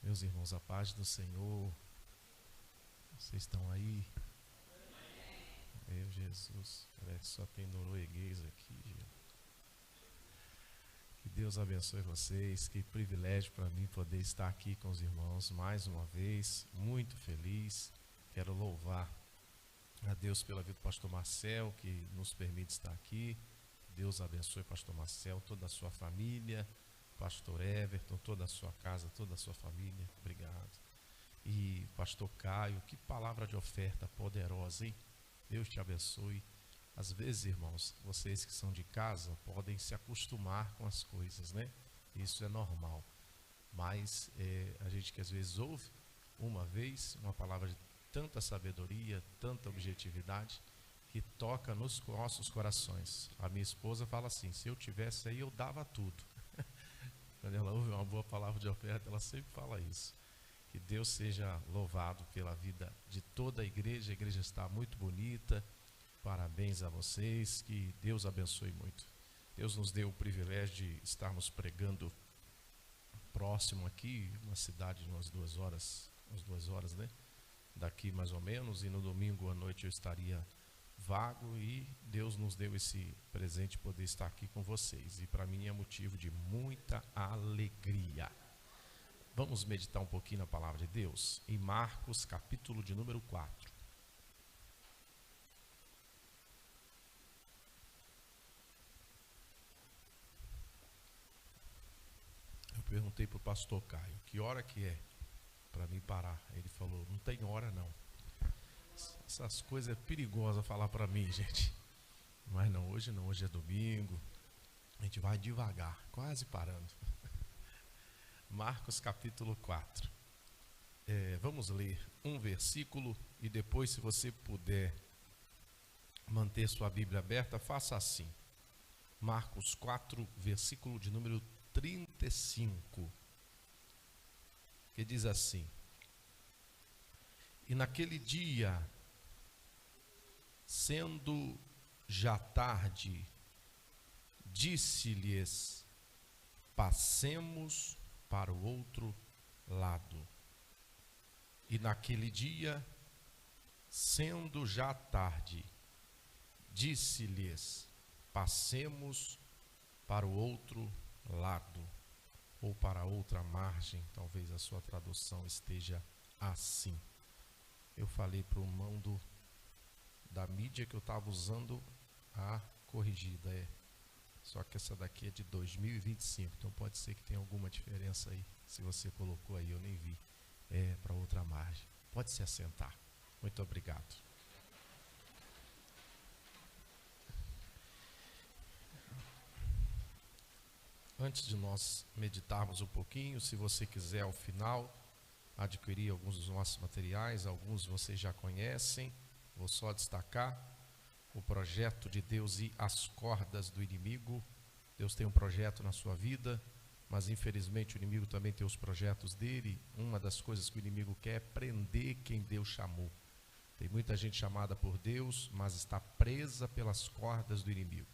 Meus irmãos, a paz do Senhor. Vocês estão aí? Meu Jesus, parece que só tem norueguês aqui. Que Deus abençoe vocês. Que privilégio para mim poder estar aqui com os irmãos mais uma vez. Muito feliz. Quero louvar a Deus pela vida do pastor Marcel, que nos permite estar aqui. Deus abençoe pastor Marcel, toda a sua família, pastor Everton, toda a sua casa, toda a sua família. Obrigado. E pastor Caio, que palavra de oferta poderosa, hein? Deus te abençoe. Às vezes, irmãos, vocês que são de casa podem se acostumar com as coisas, né? Isso é normal. Mas a gente que às vezes ouve uma vez uma palavra de tanta sabedoria, tanta objetividade, que toca nos nossos corações. A minha esposa fala assim: se eu tivesse aí, eu dava tudo. Quando ela ouve uma boa palavra de oferta, ela sempre fala isso. Que Deus seja louvado pela vida de toda a igreja está muito bonita. Parabéns a vocês, que Deus abençoe muito. Deus nos deu o privilégio de estarmos pregando próximo aqui, uma cidade de umas 2 horas, né? Daqui mais ou menos, e no domingo à noite eu estaria vago, e Deus nos deu esse presente de poder estar aqui com vocês, e para mim é motivo de muita alegria. Vamos meditar um pouquinho na palavra de Deus, em Marcos, capítulo de número 4. Eu perguntei para o pastor Caio, que hora que é para mim parar? Ele falou, não tem hora não. Essas coisas é perigosa falar para mim, gente. Mas não, hoje é domingo. A gente vai devagar, quase parando. Marcos capítulo 4. Vamos ler um versículo e depois, se você puder manter sua Bíblia aberta, faça assim. Marcos 4, versículo de número 35. Que diz assim: e naquele dia, sendo já tarde, disse-lhes: passemos para o outro lado. E naquele dia, sendo já tarde, disse-lhes: passemos para o outro lado, ou para outra margem. Talvez a sua tradução esteja assim. Eu falei para o irmão da mídia que eu estava usando a corrigida, só que essa daqui é de 2025, então pode ser que tenha alguma diferença aí. Se você colocou aí, eu nem vi. Para outra margem. Pode se assentar. Muito obrigado. Antes de nós meditarmos um pouquinho, se você quiser ao final adquirir alguns dos nossos materiais, alguns vocês já conhecem, vou só destacar o projeto de Deus e as cordas do inimigo. Deus tem um projeto na sua vida, mas infelizmente o inimigo também tem os projetos dele. Uma das coisas que o inimigo quer é prender quem Deus chamou. Tem muita gente chamada por Deus, mas está presa pelas cordas do inimigo.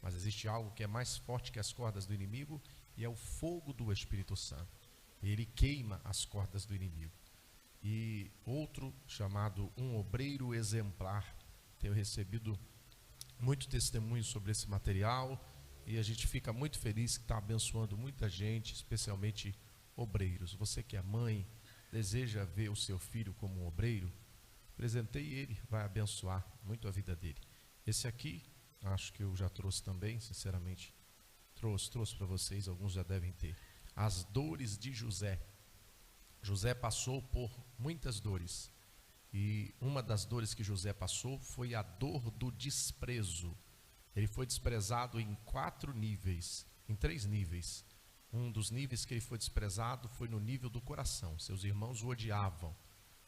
Mas existe algo que é mais forte que as cordas do inimigo, e é o fogo do Espírito Santo. Ele queima as cordas do inimigo. E outro, chamado um obreiro exemplar. Tenho recebido muito testemunho sobre esse material, e a gente fica muito feliz que está abençoando muita gente, especialmente obreiros. Você que é mãe, deseja ver o seu filho como um obreiro, presenteie ele, vai abençoar muito a vida dele. Esse aqui, acho que eu já trouxe também, sinceramente, trouxe para vocês, alguns já devem ter. As dores de José. José passou por muitas dores, e uma das dores que José passou foi a dor do desprezo. Ele foi desprezado em 3 níveis. Um dos níveis que ele foi desprezado foi no nível do coração. Seus irmãos o odiavam.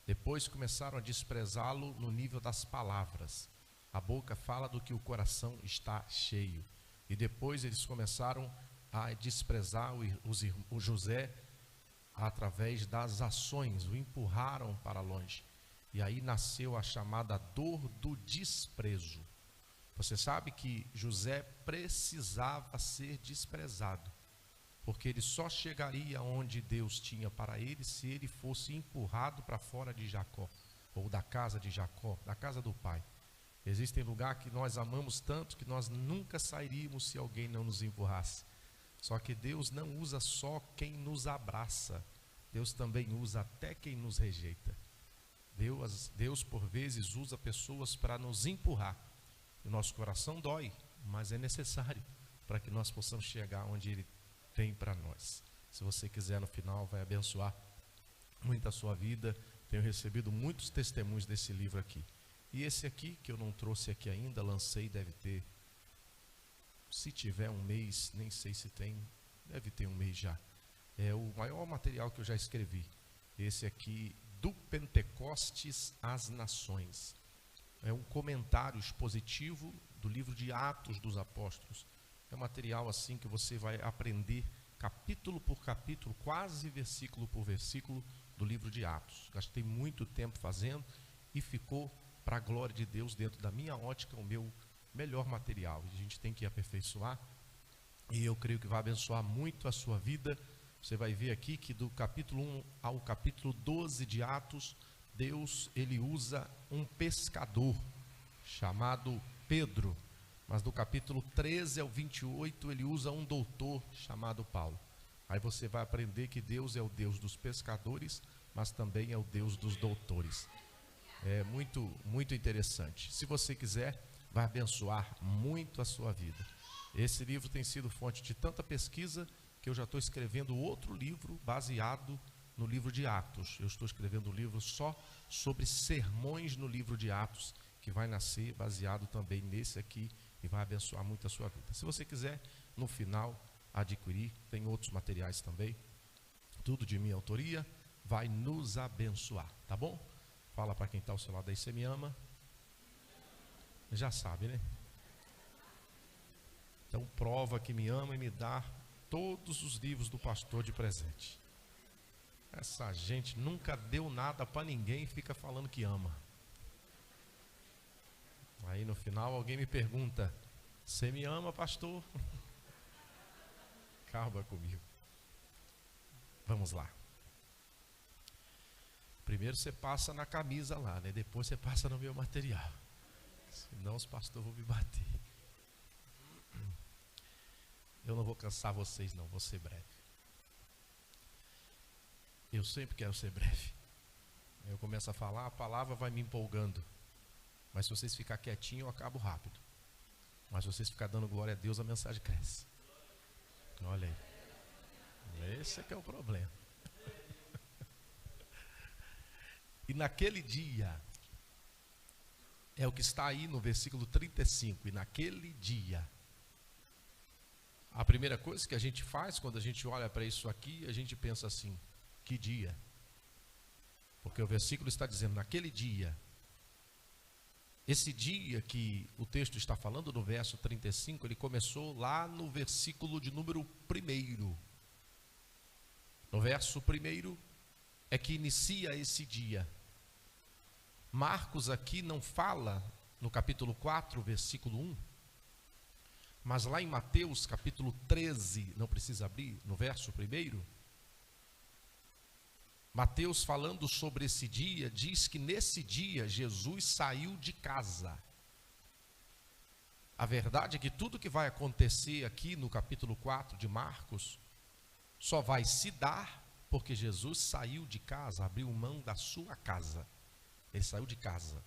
Depois começaram a desprezá-lo no nível das palavras. A boca fala do que o coração está cheio. E depois eles começaram a desprezar o José através das ações, o empurraram para longe. E aí nasceu a chamada dor do desprezo. Você sabe que José precisava ser desprezado, porque ele só chegaria onde Deus tinha para ele se ele fosse empurrado para fora de Jacó, ou da casa de Jacó, da casa do pai. Existem lugares que nós amamos tanto que nós nunca sairíamos se alguém não nos empurrasse. Só que Deus não usa só quem nos abraça, Deus também usa até quem nos rejeita. Deus por vezes usa pessoas para nos empurrar. O nosso coração dói, mas é necessário para que nós possamos chegar onde Ele tem para nós. Se você quiser, no final vai abençoar muito a sua vida. Tenho recebido muitos testemunhos desse livro aqui. E esse aqui, que eu não trouxe aqui ainda, lancei, deve ter, se tiver um mês, nem sei se tem, deve ter um mês já. É o maior material que eu já escrevi. Esse aqui, do Pentecostes às Nações. É um comentário expositivo do livro de Atos dos Apóstolos. É um material assim que você vai aprender capítulo por capítulo, quase versículo por versículo do livro de Atos. Gastei muito tempo fazendo e ficou, para a glória de Deus, dentro da minha ótica, o meu melhor material. A gente tem que aperfeiçoar e eu creio que vai abençoar muito a sua vida. Você vai ver aqui que do capítulo 1 ao capítulo 12 de Atos, Deus, ele usa um pescador chamado Pedro. Mas do capítulo 13 ao 28, ele usa um doutor chamado Paulo. Aí você vai aprender que Deus é o Deus dos pescadores, mas também é o Deus dos doutores. É muito, muito interessante. Se você quiser, vai abençoar muito a sua vida. Esse livro tem sido fonte de tanta pesquisa que eu já estou escrevendo outro livro baseado no livro de Atos. Eu estou escrevendo um livro só sobre sermões no livro de Atos, que vai nascer baseado também nesse aqui e vai abençoar muito a sua vida. Se você quiser, no final, adquirir, tem outros materiais também, tudo de minha autoria, vai nos abençoar, tá bom? Fala para quem está ao seu lado aí, você me ama? Já sabe, né? Então prova que me ama e me dá todos os livros do pastor de presente. Essa gente nunca deu nada para ninguém e fica falando que ama. Aí no final alguém me pergunta: você me ama, pastor? Calma comigo. Vamos lá. Primeiro você passa na camisa lá, né? Depois você passa no meu material. Senão os pastores vão me bater. Eu não vou cansar vocês não, vou ser breve. Eu sempre quero ser breve. Eu começo a falar, a palavra vai me empolgando. Mas se vocês ficarem quietinhos, eu acabo rápido. Mas se vocês ficarem dando glória a Deus, a mensagem cresce. Olha aí. Esse é que é o problema. E naquele dia, é o que está aí no versículo 35, e naquele dia, a primeira coisa que a gente faz quando a gente olha para isso aqui, a gente pensa assim: que dia? Porque o versículo está dizendo, naquele dia. Esse dia que o texto está falando, no verso 35, ele começou lá no versículo de número 1. No verso 1 é que inicia esse dia. Marcos aqui não fala no capítulo 4, versículo 1, mas lá em Mateus capítulo 13, não precisa abrir, no verso 1, Mateus, falando sobre esse dia, diz que nesse dia Jesus saiu de casa. A verdade é que tudo que vai acontecer aqui no capítulo 4 de Marcos só vai se dar porque Jesus saiu de casa, abriu mão da sua casa. Ele saiu de casa.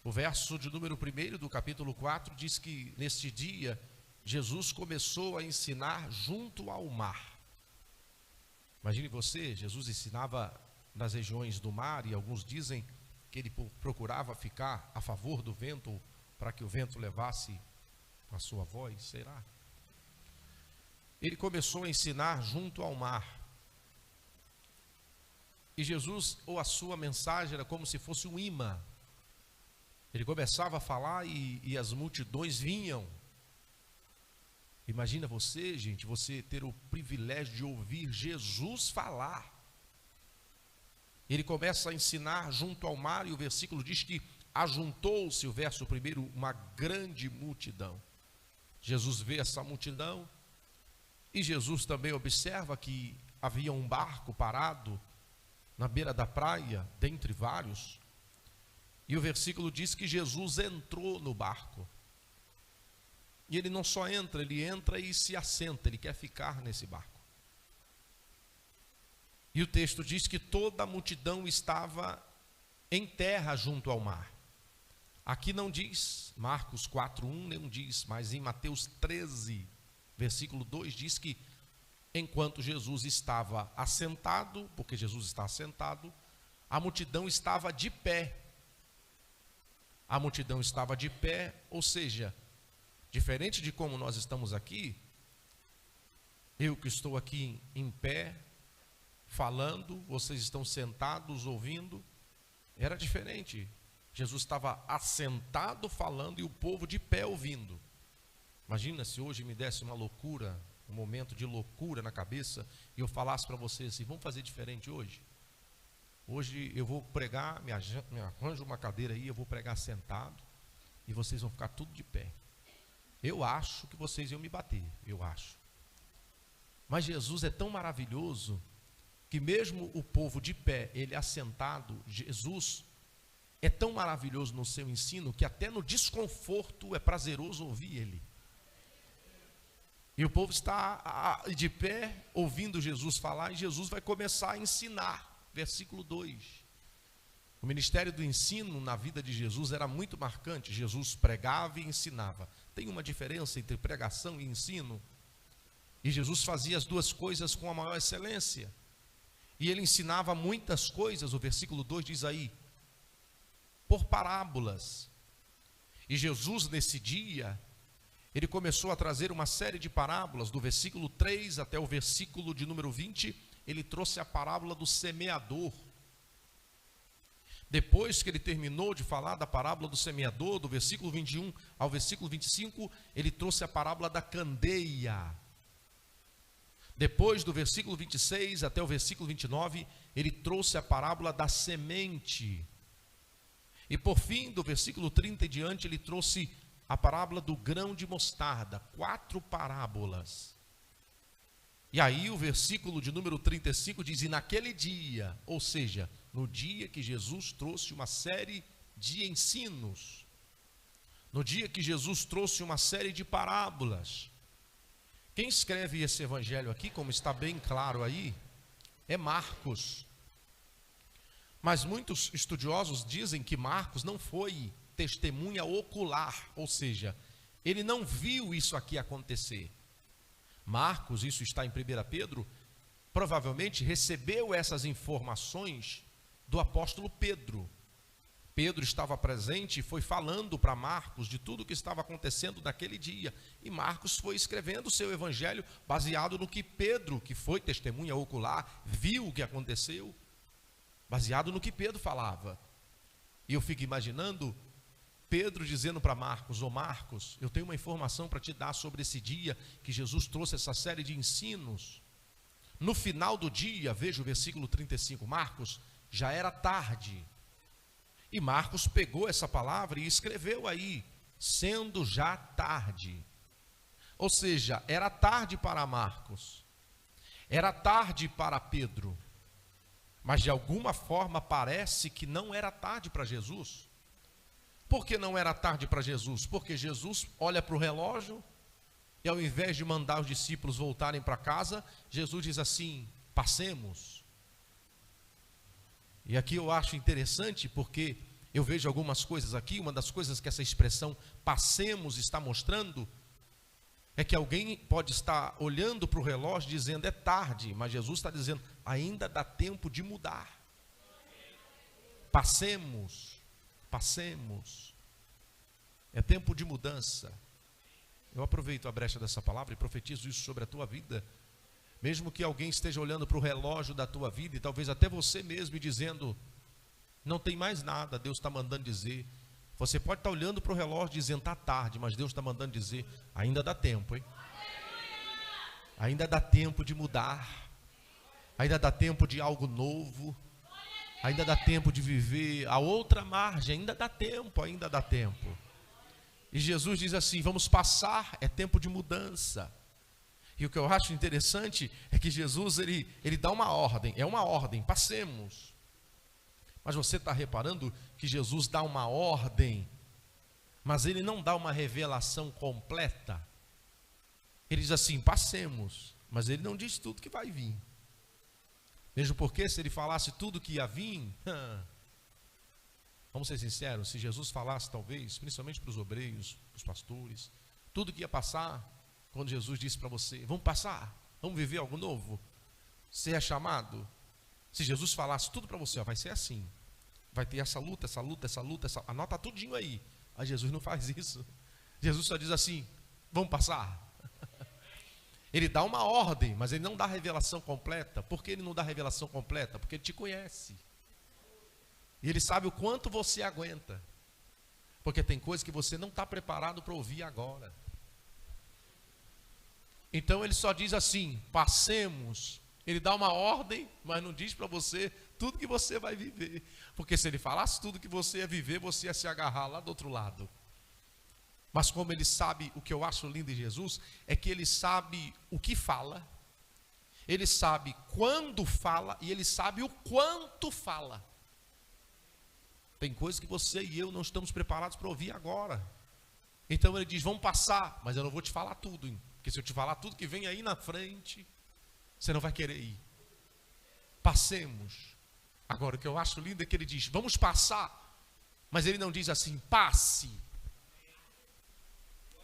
O verso de número 1 do capítulo 4 diz que neste dia Jesus começou a ensinar junto ao mar. Imagine você, Jesus ensinava nas regiões do mar, e alguns dizem que ele procurava ficar a favor do vento, para que o vento levasse a sua voz, será? Ele começou a ensinar junto ao mar. E Jesus, ou a sua mensagem, era como se fosse um imã. Ele começava a falar e as multidões vinham. Imagina você, gente, você ter o privilégio de ouvir Jesus falar. Ele começa a ensinar junto ao mar, e o versículo diz que ajuntou-se, o verso 1, uma grande multidão. Jesus vê essa multidão, E Jesus também observa que havia um barco parado na beira da praia, dentre vários. E o versículo diz que Jesus entrou no barco. E ele não só entra, ele entra e se assenta, ele quer ficar nesse barco. E o texto diz que toda a multidão estava em terra junto ao mar. Aqui não diz, Marcos 4:1 não diz, mas em Mateus 13, versículo 2 diz que enquanto Jesus estava assentado, porque Jesus está assentado, a multidão estava de pé. A multidão estava de pé, ou seja, diferente de como nós estamos aqui, eu que estou aqui em pé, falando, vocês estão sentados ouvindo, era diferente. Jesus estava assentado falando e o povo de pé ouvindo. Imagina se hoje me desse uma loucura, um momento de loucura na cabeça, e eu falasse para vocês assim, vamos fazer diferente hoje? Hoje eu vou pregar, me arranjo uma cadeira aí, eu vou pregar sentado, e vocês vão ficar tudo de pé. Eu acho que vocês iam me bater, eu acho. Mas Jesus é tão maravilhoso, que mesmo o povo de pé, ele assentado, Jesus é tão maravilhoso no seu ensino, que até no desconforto é prazeroso ouvir ele. E o povo está de pé, ouvindo Jesus falar, e Jesus vai começar a ensinar. Versículo 2. O ministério do ensino na vida de Jesus era muito marcante. Jesus pregava e ensinava. Tem uma diferença entre pregação e ensino. E Jesus fazia as duas coisas com a maior excelência. E ele ensinava muitas coisas, o versículo 2 diz aí, por parábolas. E Jesus nesse dia, ele começou a trazer uma série de parábolas, do versículo 3 até o versículo de número 20, ele trouxe a parábola do semeador. Depois que ele terminou de falar da parábola do semeador, do versículo 21 ao versículo 25, ele trouxe a parábola da candeia. Depois do versículo 26 até o versículo 29, ele trouxe a parábola da semente. E por fim, do versículo 30 em diante, ele trouxe a parábola do grão de mostarda, 4 parábolas. E aí o versículo de número 35 diz, e naquele dia, ou seja, no dia que Jesus trouxe uma série de ensinos, no dia que Jesus trouxe uma série de parábolas. Quem escreve esse evangelho aqui, como está bem claro aí, é Marcos. Mas muitos estudiosos dizem que Marcos não foi testemunha ocular, ou seja, ele não viu isso aqui acontecer. Marcos, isso está em 1 Pedro, provavelmente recebeu essas informações do apóstolo Pedro. Pedro estava presente e foi falando para Marcos de tudo o que estava acontecendo naquele dia. E Marcos foi escrevendo o seu evangelho baseado no que Pedro, que foi testemunha ocular, viu o que aconteceu, baseado no que Pedro falava. E eu fico imaginando Pedro dizendo para Marcos, ô Marcos, eu tenho uma informação para te dar sobre esse dia que Jesus trouxe essa série de ensinos. No final do dia, veja o versículo 35, Marcos, já era tarde. E Marcos pegou essa palavra e escreveu aí, sendo já tarde. Ou seja, era tarde para Marcos, era tarde para Pedro, mas de alguma forma parece que não era tarde para Jesus. Por que não era tarde para Jesus? Porque Jesus olha para o relógio e ao invés de mandar os discípulos voltarem para casa, Jesus diz assim, passemos. E aqui eu acho interessante porque eu vejo algumas coisas aqui, uma das coisas que essa expressão passemos está mostrando, é que alguém pode estar olhando para o relógio dizendo é tarde, mas Jesus está dizendo ainda dá tempo de mudar. Passemos, passemos. É tempo de mudança. Eu aproveito a brecha dessa palavra e profetizo isso sobre a tua vida. Mesmo que alguém esteja olhando para o relógio da tua vida e talvez até você mesmo dizendo não tem mais nada, Deus está mandando dizer. Você pode estar olhando para o relógio dizendo está tarde, mas Deus está mandando dizer ainda dá tempo, hein? Ainda dá tempo de mudar. Ainda dá tempo de algo novo. Ainda dá tempo de viver a outra margem. Ainda dá tempo, ainda dá tempo. E Jesus diz assim, vamos passar, é tempo de mudança. E o que eu acho interessante é que Jesus, ele dá uma ordem, é uma ordem, passemos. Mas você está reparando que Jesus dá uma ordem, mas ele não dá uma revelação completa. Ele diz assim, passemos, mas ele não diz tudo que vai vir. Mesmo porque se ele falasse tudo que ia vir, vamos ser sinceros, se Jesus falasse talvez, principalmente para os obreiros, para os pastores, tudo que ia passar, quando Jesus disse para você, vamos passar, vamos viver algo novo, você é chamado. Se Jesus falasse tudo para você, vai ser assim, vai ter essa luta, anota tudinho aí. Aí Jesus não faz isso. Jesus só diz assim, vamos passar. Ele dá uma ordem, mas ele não dá a revelação completa. Por que ele não dá a revelação completa? Porque ele te conhece. E ele sabe o quanto você aguenta. Porque tem coisas que você não está preparado para ouvir agora. Então ele só diz assim, passemos. Ele dá uma ordem, mas não diz para você tudo que você vai viver. Porque se ele falasse tudo que você ia viver, você ia se agarrar lá do outro lado. Mas como ele sabe, o que eu acho lindo em Jesus, é que ele sabe o que fala, ele sabe quando fala e ele sabe o quanto fala. Tem coisas que você e eu não estamos preparados para ouvir agora. Então ele diz, vamos passar, mas eu não vou te falar tudo, hein? Porque se eu te falar tudo que vem aí na frente, você não vai querer ir. Passemos. Agora o que eu acho lindo é que ele diz, vamos passar, mas ele não diz assim, passe.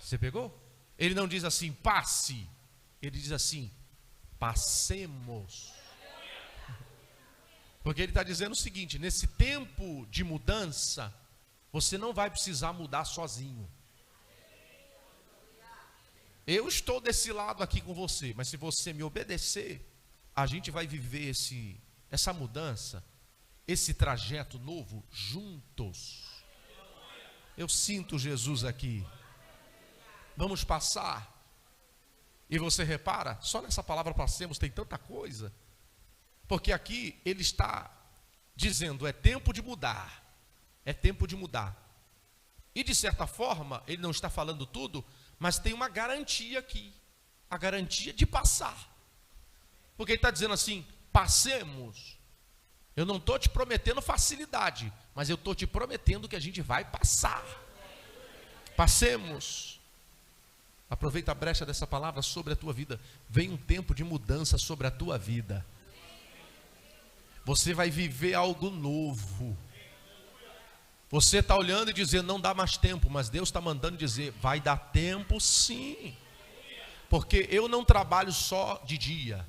Você pegou? Ele não diz assim, passe. Ele diz assim, passemos. Porque ele está dizendo o seguinte, nesse tempo de mudança, você não vai precisar mudar sozinho. Eu estou desse lado aqui com você, mas se você me obedecer, a gente vai viver essa mudança, esse trajeto novo juntos. Eu sinto Jesus aqui. Vamos passar. E você repara, só nessa palavra passemos tem tanta coisa. Porque aqui ele está dizendo, é tempo de mudar. É tempo de mudar. E de certa forma, ele não está falando tudo, mas tem uma garantia aqui. A garantia de passar. Porque ele está dizendo assim, passemos. Eu não estou te prometendo facilidade, mas eu estou te prometendo que a gente vai passar. Passemos. Aproveita a brecha dessa palavra sobre a tua vida. Vem um tempo de mudança sobre a tua vida. Você vai viver algo novo. Você está olhando e dizendo, não dá mais tempo, mas Deus está mandando dizer, vai dar tempo sim. Porque eu não trabalho só de dia.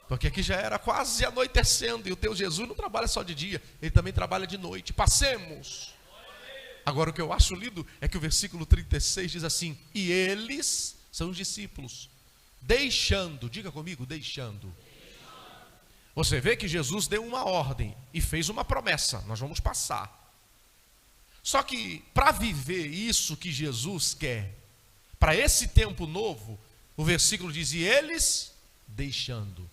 Porque aqui já era quase anoitecendo, e o teu Jesus não trabalha só de dia, ele também trabalha de noite. Passemos. Agora o que eu acho lindo é que o versículo 36 diz assim, e eles são os discípulos, deixando, diga comigo, deixando. Você vê que Jesus deu uma ordem e fez uma promessa, nós vamos passar. Só que para viver isso que Jesus quer, para esse tempo novo, o versículo diz, e eles deixando.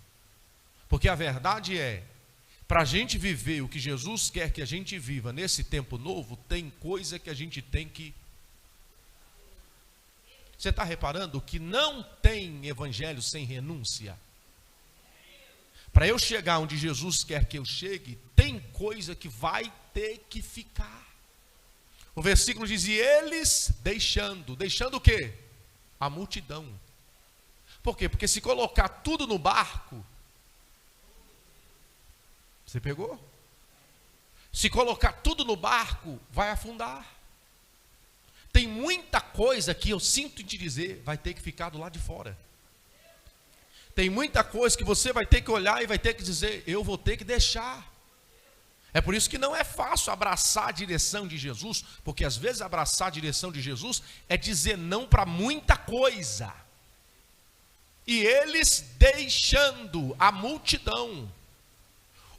Porque a verdade é, para a gente viver o que Jesus quer que a gente viva nesse tempo novo, tem coisa que a gente tem que... Você está reparando que não tem evangelho sem renúncia? Para eu chegar onde Jesus quer que eu chegue, tem coisa que vai ter que ficar. O versículo diz, e eles deixando o quê? A multidão. Por quê? Porque se colocar tudo no barco, você pegou? Se colocar tudo no barco, vai afundar. Tem muita coisa que eu sinto em te dizer, vai ter que ficar do lado de fora. Tem muita coisa que você vai ter que olhar e vai ter que dizer, eu vou ter que deixar. É por isso que não é fácil abraçar a direção de Jesus, porque às vezes abraçar a direção de Jesus é dizer não para muita coisa. E eles deixando a multidão,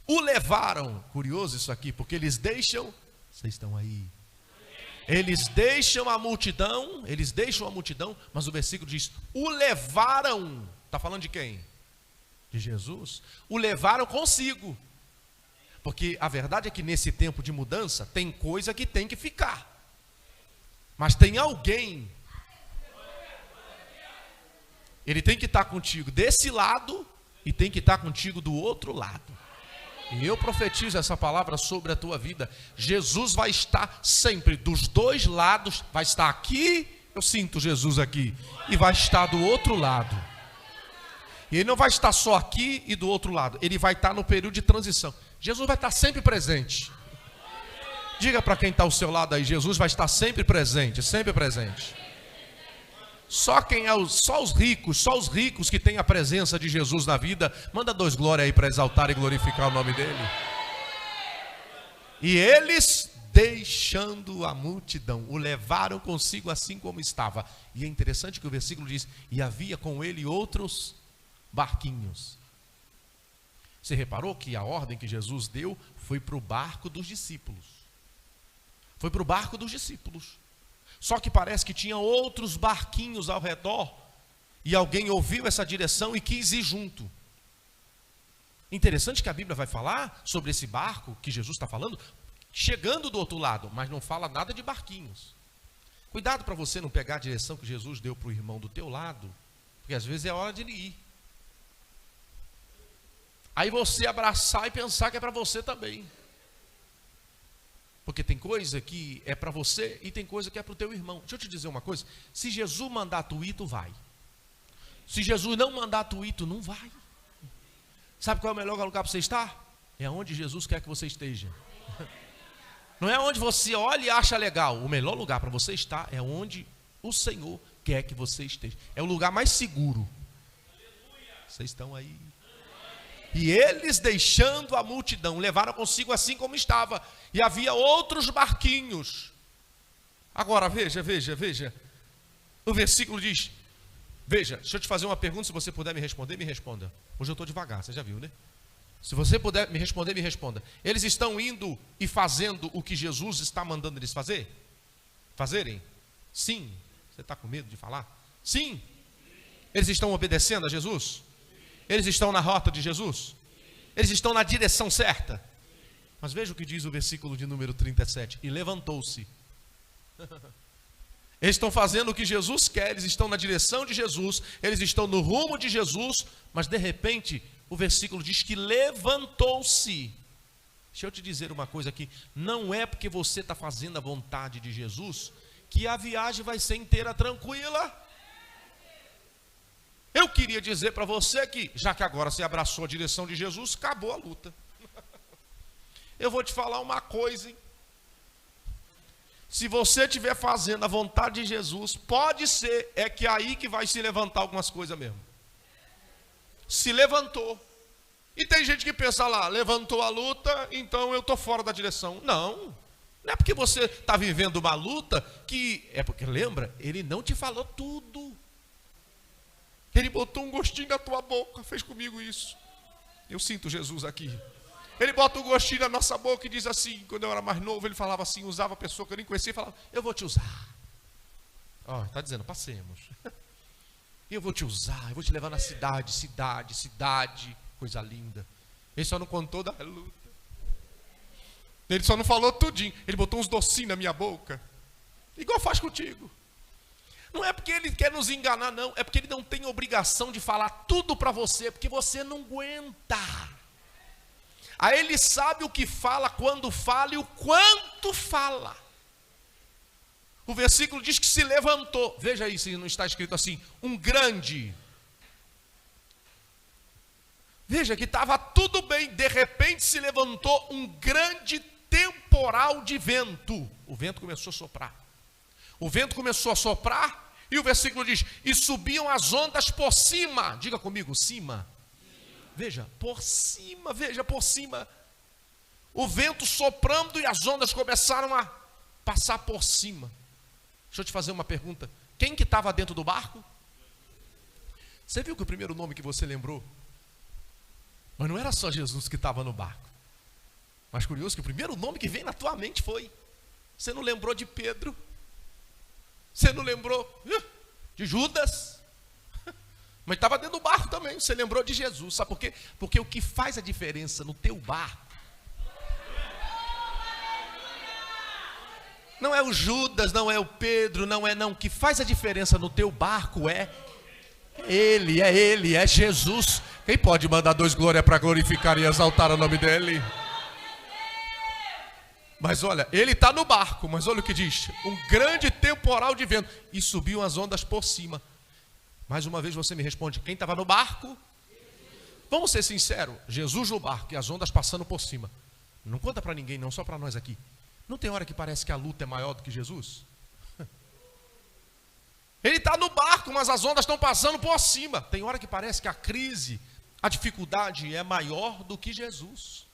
o levaram, curioso isso aqui, porque eles deixam, vocês estão aí, eles deixam a multidão, mas o versículo diz, o levaram, está falando de quem? De Jesus, o levaram consigo, porque a verdade é que nesse tempo de mudança, tem coisa que tem que ficar, mas tem alguém Ele tem que estar contigo desse lado e tem que estar contigo do outro lado. E eu profetizo essa palavra sobre a tua vida. Jesus vai estar sempre dos dois lados, vai estar aqui, eu sinto Jesus aqui, e vai estar do outro lado. E ele não vai estar só aqui e do outro lado, ele vai estar no período de transição. Jesus vai estar sempre presente. Diga para quem está ao seu lado aí, Jesus vai estar sempre presente, sempre presente. Só os ricos que têm a presença de Jesus na vida, manda 2 glórias aí para exaltar e glorificar o nome dele. E eles, deixando a multidão, o levaram consigo assim como estava. E é interessante que o versículo diz, e havia com ele outros barquinhos. Você reparou que a ordem que Jesus deu foi para o barco dos discípulos. Foi para o barco dos discípulos. Só que parece que tinha outros barquinhos ao redor, e alguém ouviu essa direção e quis ir junto. Interessante que a Bíblia vai falar sobre esse barco que Jesus está falando, chegando do outro lado, mas não fala nada de barquinhos. Cuidado para você não pegar a direção que Jesus deu para o irmão do teu lado, porque às vezes é hora de ele ir. Aí você abraçar e pensar que é para você também. Porque tem coisa que é para você e tem coisa que é para o teu irmão. Deixa eu te dizer uma coisa. Se Jesus mandar tu ir, tu vai. Se Jesus não mandar tu ir, tu não vai. Sabe qual é o melhor lugar para você estar? É onde Jesus quer que você esteja. Não é onde você olha e acha legal. O melhor lugar para você estar é onde o Senhor quer que você esteja. É o lugar mais seguro. Vocês estão aí? E eles, deixando a multidão, levaram consigo assim como estava. E havia outros barquinhos. Agora veja. O versículo diz, veja, deixa eu te fazer uma pergunta, se você puder me responder, me responda. Hoje eu estou devagar, você já viu, né? Se você puder me responder, me responda. Eles estão indo e fazendo o que Jesus está mandando eles fazerem? Sim. Você está com medo de falar? Sim. Eles estão obedecendo a Jesus? Eles estão na rota de Jesus? Eles estão na direção certa? Mas veja o que diz o versículo de número 37. E levantou-se. Eles estão fazendo o que Jesus quer, eles estão na direção de Jesus, eles estão no rumo de Jesus, mas de repente o versículo diz que levantou-se. Deixa eu te dizer uma coisa aqui, não é porque você está fazendo a vontade de Jesus que a viagem vai ser inteira tranquila. Eu queria dizer para você que, já que agora você abraçou a direção de Jesus, acabou a luta. Eu vou te falar uma coisa, hein? Se você estiver fazendo a vontade de Jesus, pode ser, é que aí que vai se levantar algumas coisas mesmo. Se levantou. E tem gente que pensa lá, levantou a luta, então eu estou fora da direção. Não é porque você está vivendo uma luta que, é porque lembra, ele não te falou tudo. Ele botou um gostinho na tua boca, fez comigo isso. Eu sinto Jesus aqui. Ele bota um gostinho na nossa boca e diz assim, quando eu era mais novo, ele falava assim, usava a pessoa que eu nem conhecia e falava, eu vou te usar. Ó, está dizendo, passemos. Eu vou te usar, eu vou te levar na cidade, coisa linda. Ele só não contou da luta. Ele só não falou tudinho. Ele botou uns docinhos na minha boca. Igual faz contigo. Não é porque ele quer nos enganar, não. É porque ele não tem obrigação de falar tudo para você, porque você não aguenta. Aí ele sabe o que fala, quando fala e o quanto fala. O versículo diz que se levantou. Veja aí se não está escrito assim, um grande. Veja que estava tudo bem, de repente se levantou um grande temporal de vento. O vento começou a soprar. O vento começou a soprar e o versículo diz, e subiam as ondas por cima. Diga comigo, cima. Veja, por cima. O vento soprando e as ondas começaram a passar por cima. Deixa eu te fazer uma pergunta. Quem que estava dentro do barco? Você viu que o primeiro nome que você lembrou? Mas não era só Jesus que estava no barco. Mas curioso que o primeiro nome que veio na tua mente foi. Você não lembrou de Pedro? Você não lembrou de Judas? Mas estava dentro do barco também. Você lembrou de Jesus. Sabe por quê? Porque o que faz a diferença no teu barco não é o Judas, não é o Pedro, não. O que faz a diferença no teu barco é Ele, é Jesus. Quem pode mandar 2 glórias para glorificar e exaltar o nome dele? Mas olha, ele está no barco, mas olha o que diz: um grande temporal de vento, e subiam as ondas por cima. Mais uma vez você me responde: quem estava no barco? Vamos ser sinceros, Jesus no barco e as ondas passando por cima. Não conta para ninguém não, só para nós aqui. Não tem hora que parece que a luta é maior do que Jesus? Ele está no barco, mas as ondas estão passando por cima. Tem hora que parece que a crise, a dificuldade é maior do que Jesus.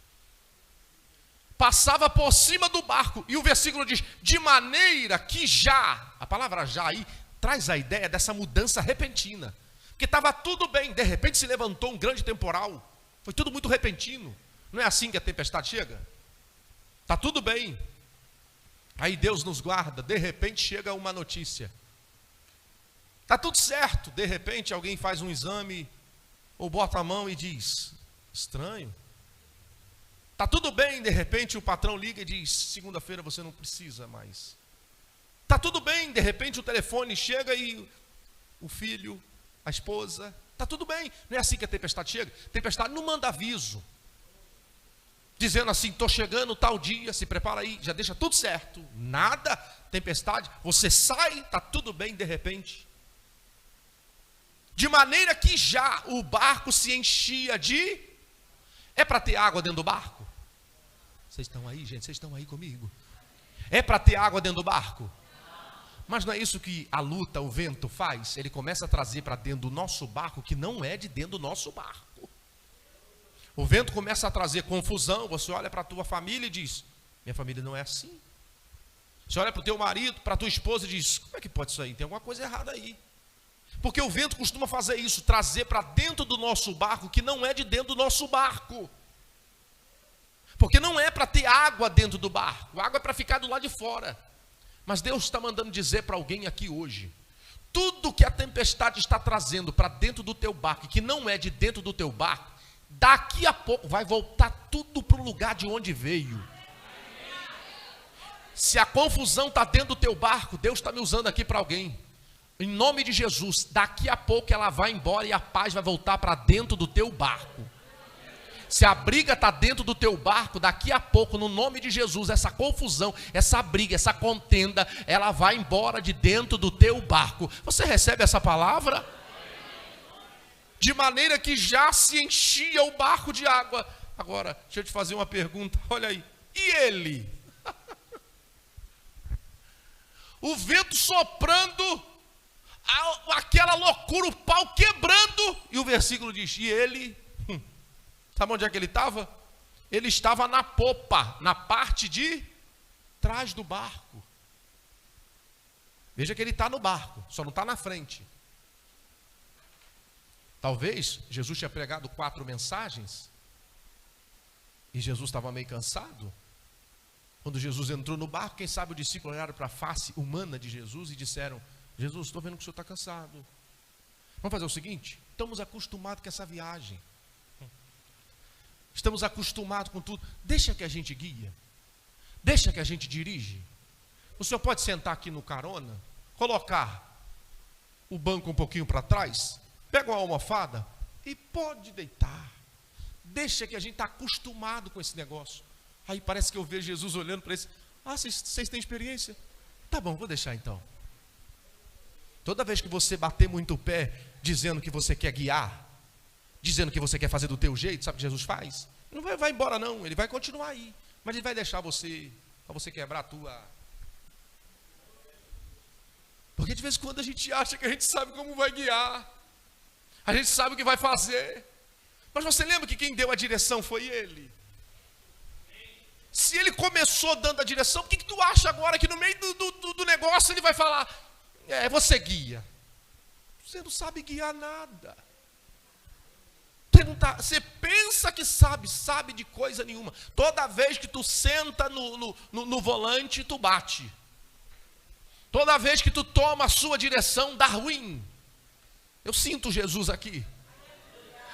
Passava por cima do barco, e o versículo diz: de maneira que já, a palavra já aí traz a ideia dessa mudança repentina, porque estava tudo bem, de repente se levantou um grande temporal, foi tudo muito repentino. Não é assim que a tempestade chega? Está tudo bem, aí Deus nos guarda, de repente chega uma notícia, está tudo certo, de repente alguém faz um exame, ou bota a mão e diz: estranho. Está tudo bem, de repente o patrão liga e diz: segunda-feira você não precisa mais. Está tudo bem, de repente o telefone chega e o filho, a esposa, está tudo bem. Não é assim que a tempestade chega? A tempestade não manda aviso, dizendo assim: estou chegando tal dia, se prepara aí, já deixa tudo certo. Nada, tempestade, você sai, está tudo bem de repente. De maneira que já o barco se enchia de... É para ter água dentro do barco? Vocês estão aí, gente? Vocês estão aí comigo? É para ter água dentro do barco? Mas não é isso que a luta, o vento faz? Ele começa a trazer para dentro do nosso barco, que não é de dentro do nosso barco. O vento começa a trazer confusão. Você olha para a tua família e diz: minha família não é assim. Você olha para o teu marido, para a tua esposa e diz: como é que pode isso aí? Tem alguma coisa errada aí. Porque o vento costuma fazer isso, trazer para dentro do nosso barco, que não é de dentro do nosso barco. Porque não é para ter água dentro do barco, a água é para ficar do lado de fora. Mas Deus está mandando dizer para alguém aqui hoje: tudo que a tempestade está trazendo para dentro do teu barco, que não é de dentro do teu barco, daqui a pouco vai voltar tudo para o lugar de onde veio. Se a confusão está dentro do teu barco, Deus está me usando aqui para alguém. Em nome de Jesus, daqui a pouco ela vai embora e a paz vai voltar para dentro do teu barco. Se a briga está dentro do teu barco, daqui a pouco, no nome de Jesus, essa confusão, essa briga, essa contenda, ela vai embora de dentro do teu barco. Você recebe essa palavra? De maneira que já se enchia o barco de água. Agora, deixa eu te fazer uma pergunta, olha aí. E ele? O vento soprando, aquela loucura, o pau quebrando, e o versículo diz: e ele, sabe onde é que ele estava? Ele estava na popa, na parte de trás do barco. Veja que ele está no barco, só não está na frente. Talvez Jesus tinha pregado 4 mensagens, e Jesus estava meio cansado. Quando Jesus entrou no barco, quem sabe os discípulos olharam para a face humana de Jesus e disseram: Jesus, estou vendo que o senhor está cansado. Vamos fazer o seguinte: estamos acostumados com essa viagem. Estamos acostumados com tudo. Deixa que a gente guia. Deixa que a gente dirige. O senhor pode sentar aqui no carona, colocar o banco um pouquinho para trás, pega uma almofada e pode deitar. Deixa que a gente está acostumado com esse negócio. Aí parece que eu vejo Jesus olhando para eles: ah, vocês têm experiência? Tá bom, vou deixar então. Toda vez que você bater muito o pé, dizendo que você quer guiar, dizendo que você quer fazer do teu jeito, sabe o que Jesus faz? Ele não vai embora não, ele vai continuar aí. Mas ele vai deixar você, para você quebrar a tua... Porque de vez em quando a gente acha que a gente sabe como vai guiar. A gente sabe o que vai fazer. Mas você lembra que quem deu a direção foi ele? Se ele começou dando a direção, por que tu acha agora que no meio do negócio ele vai falar: você guia? Você não sabe guiar nada. Você pensa que sabe de coisa nenhuma. Toda vez que tu senta no volante, tu bate. Toda vez que tu toma a sua direção, dá ruim. Eu sinto Jesus aqui.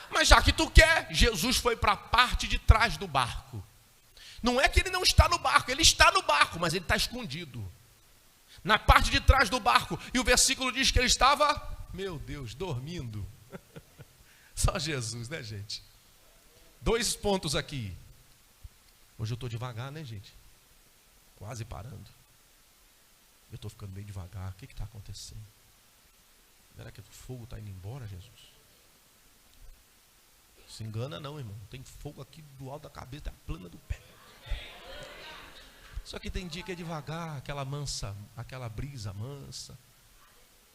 Mas já que tu quer, Jesus foi para a parte de trás do barco. Não é que ele não está no barco, ele está no barco, mas ele está escondido na parte de trás do barco. E o versículo diz que ele estava Meu Deus, dormindo. Só Jesus, né, gente? 2 pontos aqui. Hoje eu estou devagar, né, gente? Quase parando. Eu estou ficando bem devagar. O que está acontecendo? Será que o fogo está indo embora, Jesus? Se engana não, irmão. Tem fogo aqui do alto da cabeça, da plana do pé. Só que tem dia que é devagar, aquela brisa mansa.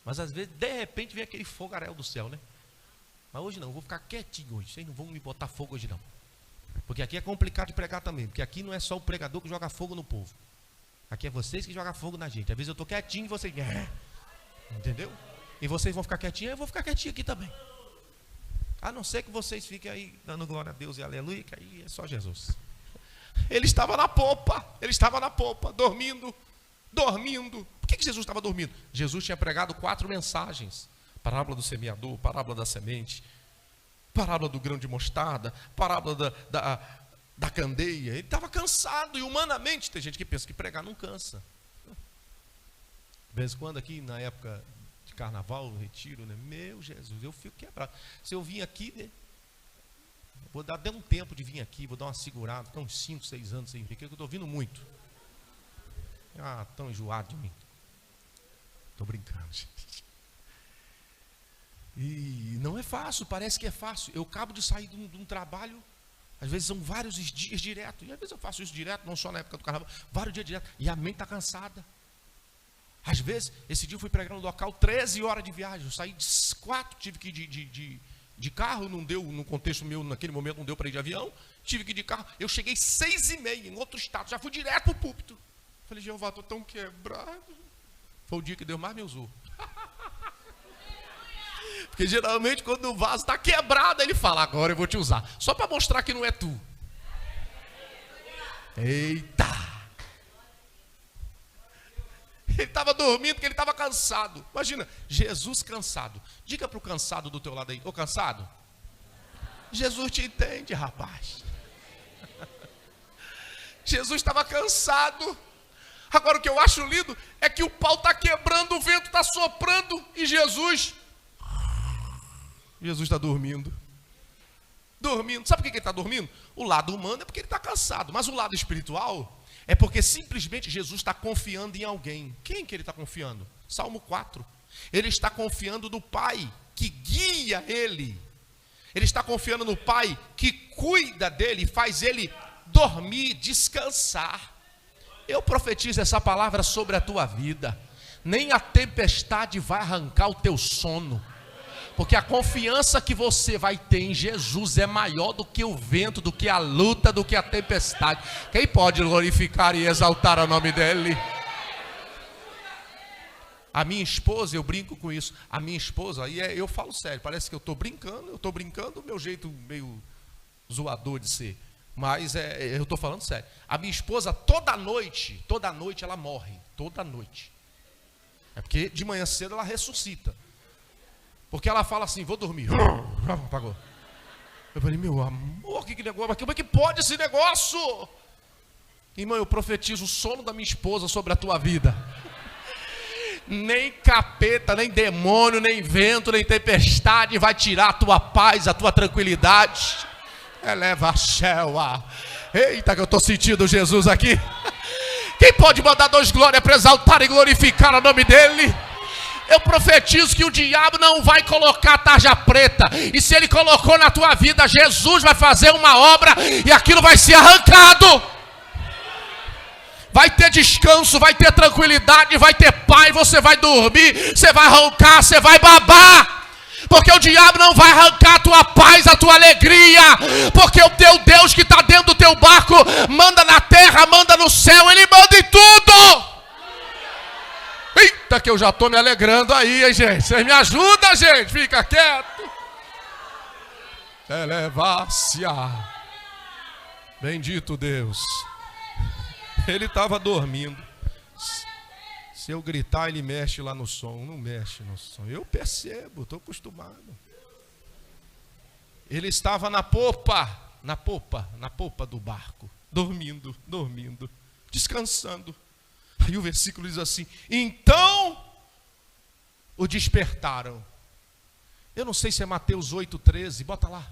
Mas às vezes, de repente, vem aquele fogaréu do céu, né? Mas hoje não, eu vou ficar quietinho hoje. Vocês não vão me botar fogo hoje não. Porque aqui é complicado de pregar também. Porque aqui não é só o pregador que joga fogo no povo. Aqui é vocês que jogam fogo na gente. Às vezes eu estou quietinho e vocês... Entendeu? E vocês vão ficar quietinhos, eu vou ficar quietinho aqui também. A não ser que vocês fiquem aí dando glória a Deus e aleluia, que aí é só Jesus. Ele estava na popa, dormindo. Por que Jesus estava dormindo? Jesus tinha pregado 4 mensagens. Parábola do semeador, parábola da semente, parábola do grão de mostarda, parábola da candeia. Ele estava cansado, e humanamente tem gente que pensa que pregar não cansa. De vez em quando aqui, na época de carnaval, retiro, né? Meu Jesus, eu fico quebrado. Se eu vim aqui, né? Vou dar um tempo de vir aqui, vou dar uma segurada, ficar uns 5, 6 anos sem vir aqui, que eu estou vindo muito. Tão enjoado de mim. Estou brincando, gente. E não é fácil, parece que é fácil. Eu acabo de sair de um trabalho, às vezes são vários dias direto, e às vezes eu faço isso direto, não só na época do carnaval, vários dias direto, e a mente está cansada. Às vezes, esse dia eu fui pregar no local, 13 horas de viagem, eu saí de 4, tive que ir de carro, não deu, no contexto meu, naquele momento não deu para ir de avião, tive que ir de carro, eu cheguei 6h30 em outro estado, já fui direto para o púlpito. Falei, Jeová, estou tão quebrado. Foi o dia que Deus mais me usou. Porque geralmente quando o vaso está quebrado, ele fala, agora eu vou te usar. Só para mostrar que não é tu. Eita! Ele estava dormindo porque ele estava cansado. Imagina, Jesus cansado. Diga para o cansado do teu lado aí, ô cansado. Jesus te entende, rapaz. Jesus estava cansado. Agora o que eu acho lindo é que o pau está quebrando, o vento está soprando e Jesus está dormindo. Sabe por que ele está dormindo? O lado humano é porque ele está cansado, mas o lado espiritual é porque simplesmente Jesus está confiando em alguém. Quem que ele está confiando? Salmo 4. Ele está confiando no Pai que guia ele. Ele está confiando no Pai que cuida dele, faz ele dormir, descansar. Eu profetizo essa palavra sobre a tua vida. Nem a tempestade vai arrancar o teu sono. Porque a confiança que você vai ter em Jesus é maior do que o vento, do que a luta, do que a tempestade. Quem pode glorificar e exaltar o nome dele? A minha esposa, eu brinco com isso. A minha esposa, aí eu falo sério, parece que eu estou brincando, o meu jeito meio zoador de ser. Mas eu estou falando sério. A minha esposa, toda noite ela morre. Toda noite. É porque de manhã cedo ela ressuscita. Porque ela fala assim, vou dormir. Apagou. Eu falei, meu amor, que negócio, como é que pode esse negócio? Irmão, eu profetizo o sono da minha esposa sobre a tua vida. Nem capeta, nem demônio, nem vento, nem tempestade vai tirar a tua paz, a tua tranquilidade. Eleva a Shewa. Eita, que eu estou sentindo Jesus aqui. Quem pode mandar 2 glórias para exaltar e glorificar o nome dele? Eu profetizo que o diabo não vai colocar tarja preta. E se ele colocou na tua vida, Jesus vai fazer uma obra e aquilo vai ser arrancado. Vai ter descanso, vai ter tranquilidade, vai ter paz, você vai dormir, você vai roncar, você vai babar. Porque o diabo não vai arrancar a tua paz, a tua alegria. Porque o teu Deus que está dentro do teu barco manda na terra, manda no céu, ele manda em tudo. Eita, que eu já estou me alegrando aí, hein, gente. Vocês me ajudam, gente. Fica quieto. Eleva-se. Bendito Deus. Ele estava dormindo. Se eu gritar, ele mexe lá no som. Não mexe no som. Eu percebo, estou acostumado. Ele estava na popa do barco. Dormindo, descansando. Aí o versículo diz assim: então o despertaram. Eu não sei se é Mateus 8,13. Bota lá.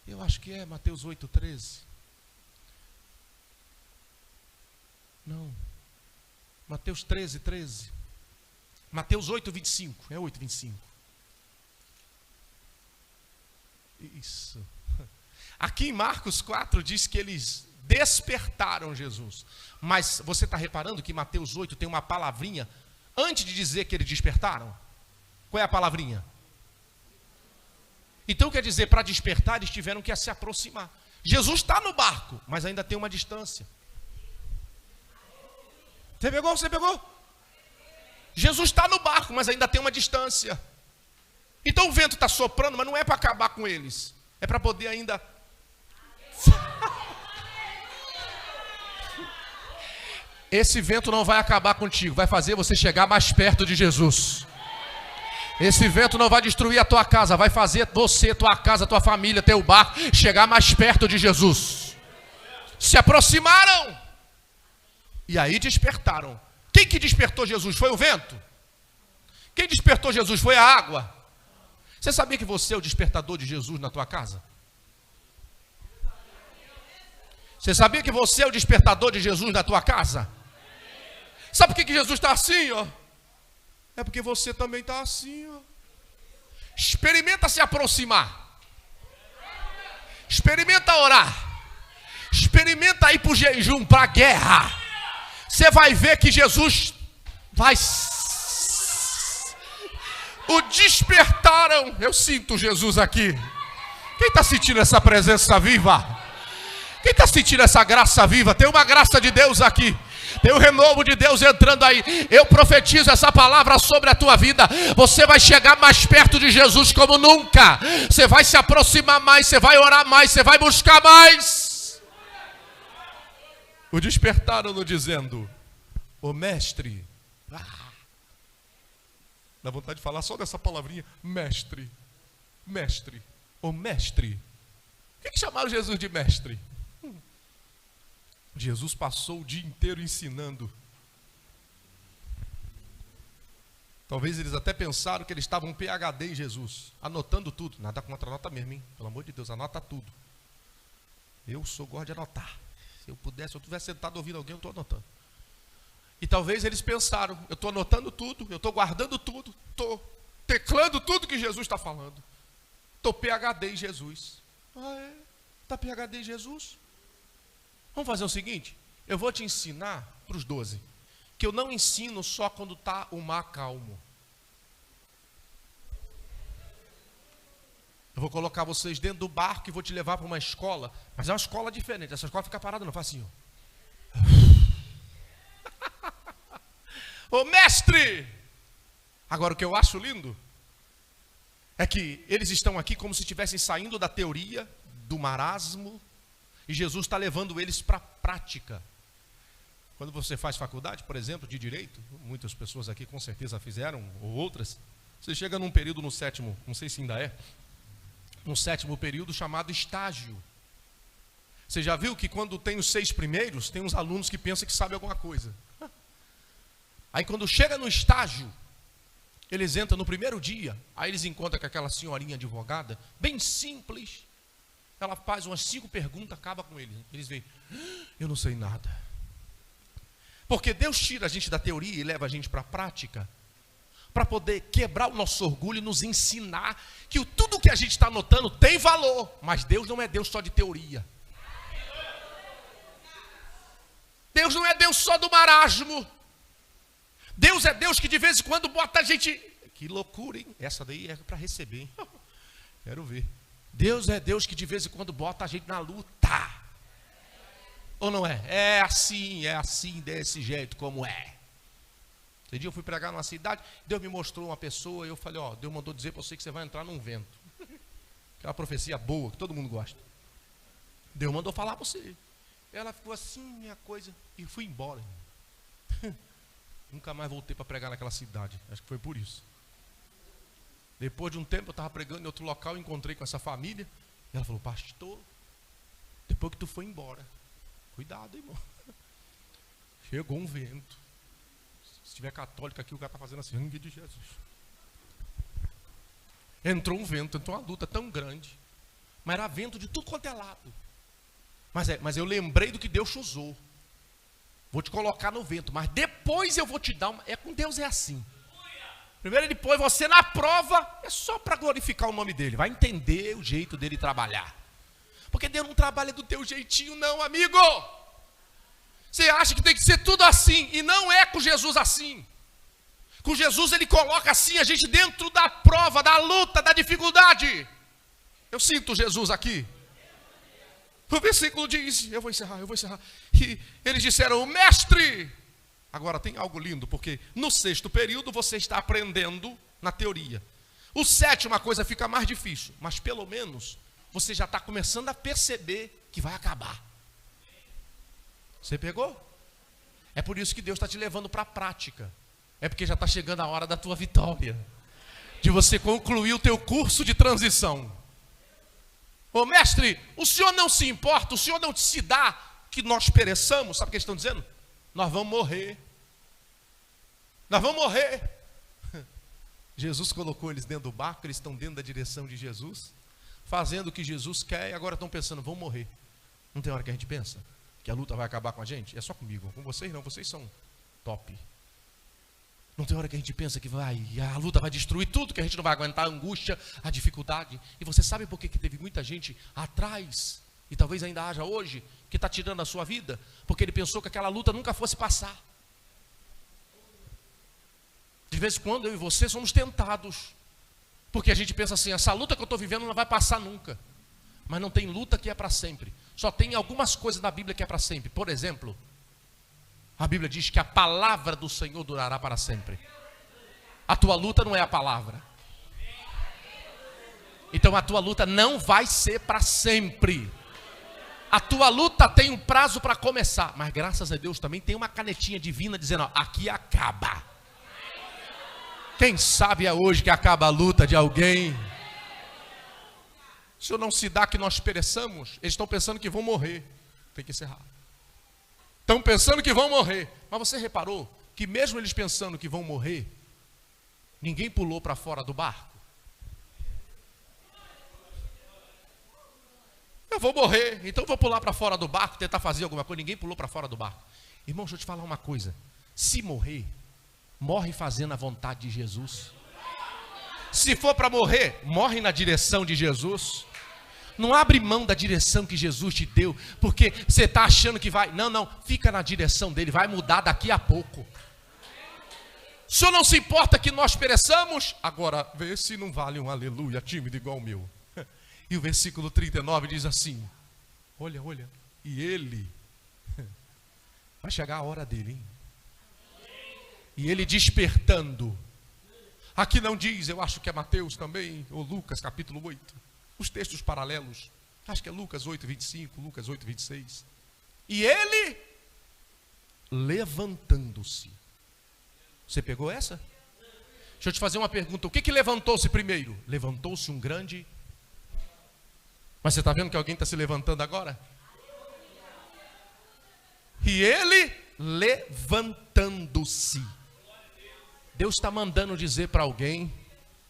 Eu acho que é Mateus 8,13. Não. Mateus 13,13. Mateus 8,25. É 8,25. Isso. Aqui em Marcos 4 diz que eles despertaram Jesus. Mas você está reparando que Mateus 8 tem uma palavrinha antes de dizer que eles despertaram? Qual é a palavrinha? Então quer dizer, para despertar eles tiveram que se aproximar. Jesus está no barco, mas ainda tem uma distância. Você pegou? Você pegou? Jesus está no barco, mas ainda tem uma distância. Então o vento está soprando, mas não é para acabar com eles. É para poder ainda... Esse vento não vai acabar contigo, vai fazer você chegar mais perto de Jesus. Esse vento não vai destruir a tua casa, vai fazer você, tua casa, tua família, teu barco chegar mais perto de Jesus. Se aproximaram e aí despertaram. Quem que despertou Jesus? Foi o vento? Quem despertou Jesus? Foi a água? Você sabia que você é o despertador de Jesus na tua casa? Você sabia que você é o despertador de Jesus na tua casa? Sabe por que Jesus está assim, ó? É porque você também está assim, ó. Experimenta se aproximar. Experimenta orar. Experimenta ir para o jejum, para a guerra. Você vai ver que Jesus vai... O despertaram. Eu sinto Jesus aqui. Quem está sentindo essa presença viva? Quem está sentindo essa graça viva? Tem uma graça de Deus aqui. Tem um renovo de Deus entrando aí. Eu profetizo essa palavra sobre a tua vida. Você vai chegar mais perto de Jesus como nunca. Você vai se aproximar mais. Você vai orar mais. Você vai buscar mais. O despertaram-no dizendo: ô mestre. Dá vontade de falar só dessa palavrinha. Mestre. Mestre. Ô mestre. Por que chamaram Jesus de mestre? Jesus passou o dia inteiro ensinando. Talvez eles até pensaram que eles estavam PhD em Jesus, anotando tudo. Nada contra, anota mesmo, hein? Pelo amor de Deus, anota tudo. Eu gosto de anotar. Se eu pudesse, se eu estivesse sentado ouvindo alguém, eu estou anotando. E talvez eles pensaram, eu estou anotando tudo, eu estou guardando tudo, estou teclando tudo que Jesus está falando. Estou PhD em Jesus. Ah, é? Está PhD em Jesus? Vamos fazer o seguinte, eu vou te ensinar para os 12, que eu não ensino só quando está o mar calmo. Eu vou colocar vocês dentro do barco e vou te levar para uma escola, mas é uma escola diferente, essa escola fica parada não, faz assim, ó. Ô mestre! Agora o que eu acho lindo é que eles estão aqui como se estivessem saindo da teoria, do marasmo, e Jesus está levando eles para a prática. Quando você faz faculdade, por exemplo, de Direito, muitas pessoas aqui com certeza fizeram, ou outras, você chega num período no sétimo, não sei se ainda é, no sétimo período chamado estágio. Você já viu que quando tem os 6 primeiros, tem uns alunos que pensam que sabem alguma coisa. Aí quando chega no estágio, eles entram no primeiro dia, aí eles encontram com aquela senhorinha advogada, bem simples. Ela faz umas 5 perguntas, acaba com eles. Eles veem, eu não sei nada. Porque Deus tira a gente da teoria e leva a gente para a prática, para poder quebrar o nosso orgulho e nos ensinar que tudo que a gente está anotando tem valor. Mas Deus não é Deus só de teoria. Deus não é Deus só do marasmo. Deus é Deus que de vez em quando bota a gente... Que loucura, hein? Essa daí é para receber, hein? Quero ver. Deus é Deus que de vez em quando bota a gente na luta. Ou não é? É assim, desse jeito como é. Esse dia eu fui pregar numa cidade, Deus me mostrou uma pessoa e eu falei, ó, Deus mandou dizer para você que você vai entrar num vento. Aquela profecia boa, que todo mundo gosta. Deus mandou falar para você. Ela ficou assim, minha coisa, e fui embora. Nunca mais voltei para pregar naquela cidade. Acho que foi por isso. Depois de um tempo eu estava pregando em outro local, encontrei com essa família. E ela falou, pastor, depois que tu foi embora, cuidado, irmão. Chegou um vento. Se tiver católico aqui, o cara está fazendo assim, sangue de Jesus. entrou um vento, entrou uma luta tão grande. Mas era vento de tudo quanto é lado. Mas eu lembrei do que Deus usou. Vou te colocar no vento, mas depois eu vou te dar uma... Com Deus é assim. Primeiro ele põe você na prova, é só para glorificar o nome dele. Vai entender o jeito dele trabalhar. Porque Deus não trabalha do teu jeitinho não, amigo. Você acha que tem que ser tudo assim, e não é com Jesus assim. Com Jesus ele coloca assim a gente dentro da prova, da luta, da dificuldade. Eu sinto Jesus aqui. O versículo diz, eu vou encerrar. E eles disseram, mestre. Agora tem algo lindo, porque no 6º período você está aprendendo na teoria. O 7º a coisa fica mais difícil, mas pelo menos você já está começando a perceber que vai acabar. Você pegou? É por isso que Deus está te levando para a prática. É porque já está chegando a hora da tua vitória. De você concluir o teu curso de transição. Ô mestre, o senhor não se importa, o senhor não se dá que nós pereçamos. Sabe o que eles estão dizendo? Nós vamos morrer. Nós vamos morrer. Jesus colocou eles dentro do barco, eles estão dentro da direção de Jesus, fazendo o que Jesus quer, e agora estão pensando, vão morrer. Não tem hora que a gente pensa que a luta vai acabar com a gente? É só comigo, com vocês não, vocês são top. Não tem hora que a gente pensa que a luta vai destruir tudo, que a gente não vai aguentar a angústia, a dificuldade. E você sabe por que teve muita gente atrás, e talvez ainda haja hoje, que está tirando a sua vida? Porque ele pensou que aquela luta nunca fosse passar. De vez em quando eu e você somos tentados, porque a gente pensa assim, essa luta que eu estou vivendo não vai passar nunca. Mas não tem luta que é para sempre. Só tem algumas coisas na Bíblia que é para sempre. Por exemplo, a Bíblia diz que a palavra do Senhor durará para sempre. A tua luta não é a palavra. Então a tua luta não vai ser para sempre. A tua luta tem um prazo para começar, mas graças a Deus também tem uma canetinha divina dizendo, ó, aqui acaba. Quem sabe é hoje que acaba a luta de alguém. Se eu não se dá que nós pereçamos, eles estão pensando que vão morrer. Tem que encerrar. Estão pensando que vão morrer. Mas você reparou que mesmo eles pensando que vão morrer, ninguém pulou para fora do barco? Eu vou morrer, então vou pular para fora do barco, tentar fazer alguma coisa. Ninguém pulou para fora do barco. Irmão, deixa eu te falar uma coisa. Se morrer, morre fazendo a vontade de Jesus. Se for para morrer, morre na direção de Jesus. Não abre mão da direção que Jesus te deu, porque você está achando que vai. Não, fica na direção dele, vai mudar daqui a pouco. O senhor não se importa que nós pereçamos? Agora, vê se não vale um aleluia tímido igual o meu. E o versículo 39 diz assim, olha, e ele, vai chegar a hora dele, hein? E ele despertando, aqui não diz, eu acho que é Mateus também, ou Lucas capítulo 8, os textos paralelos, acho que é Lucas 8, 25, Lucas 8, 26. E ele, levantando-se. Você pegou essa? Deixa eu te fazer uma pergunta, o que levantou-se primeiro? Levantou-se um grande... Mas você está vendo que alguém está se levantando agora? E ele, levantando-se. Deus está mandando dizer para alguém,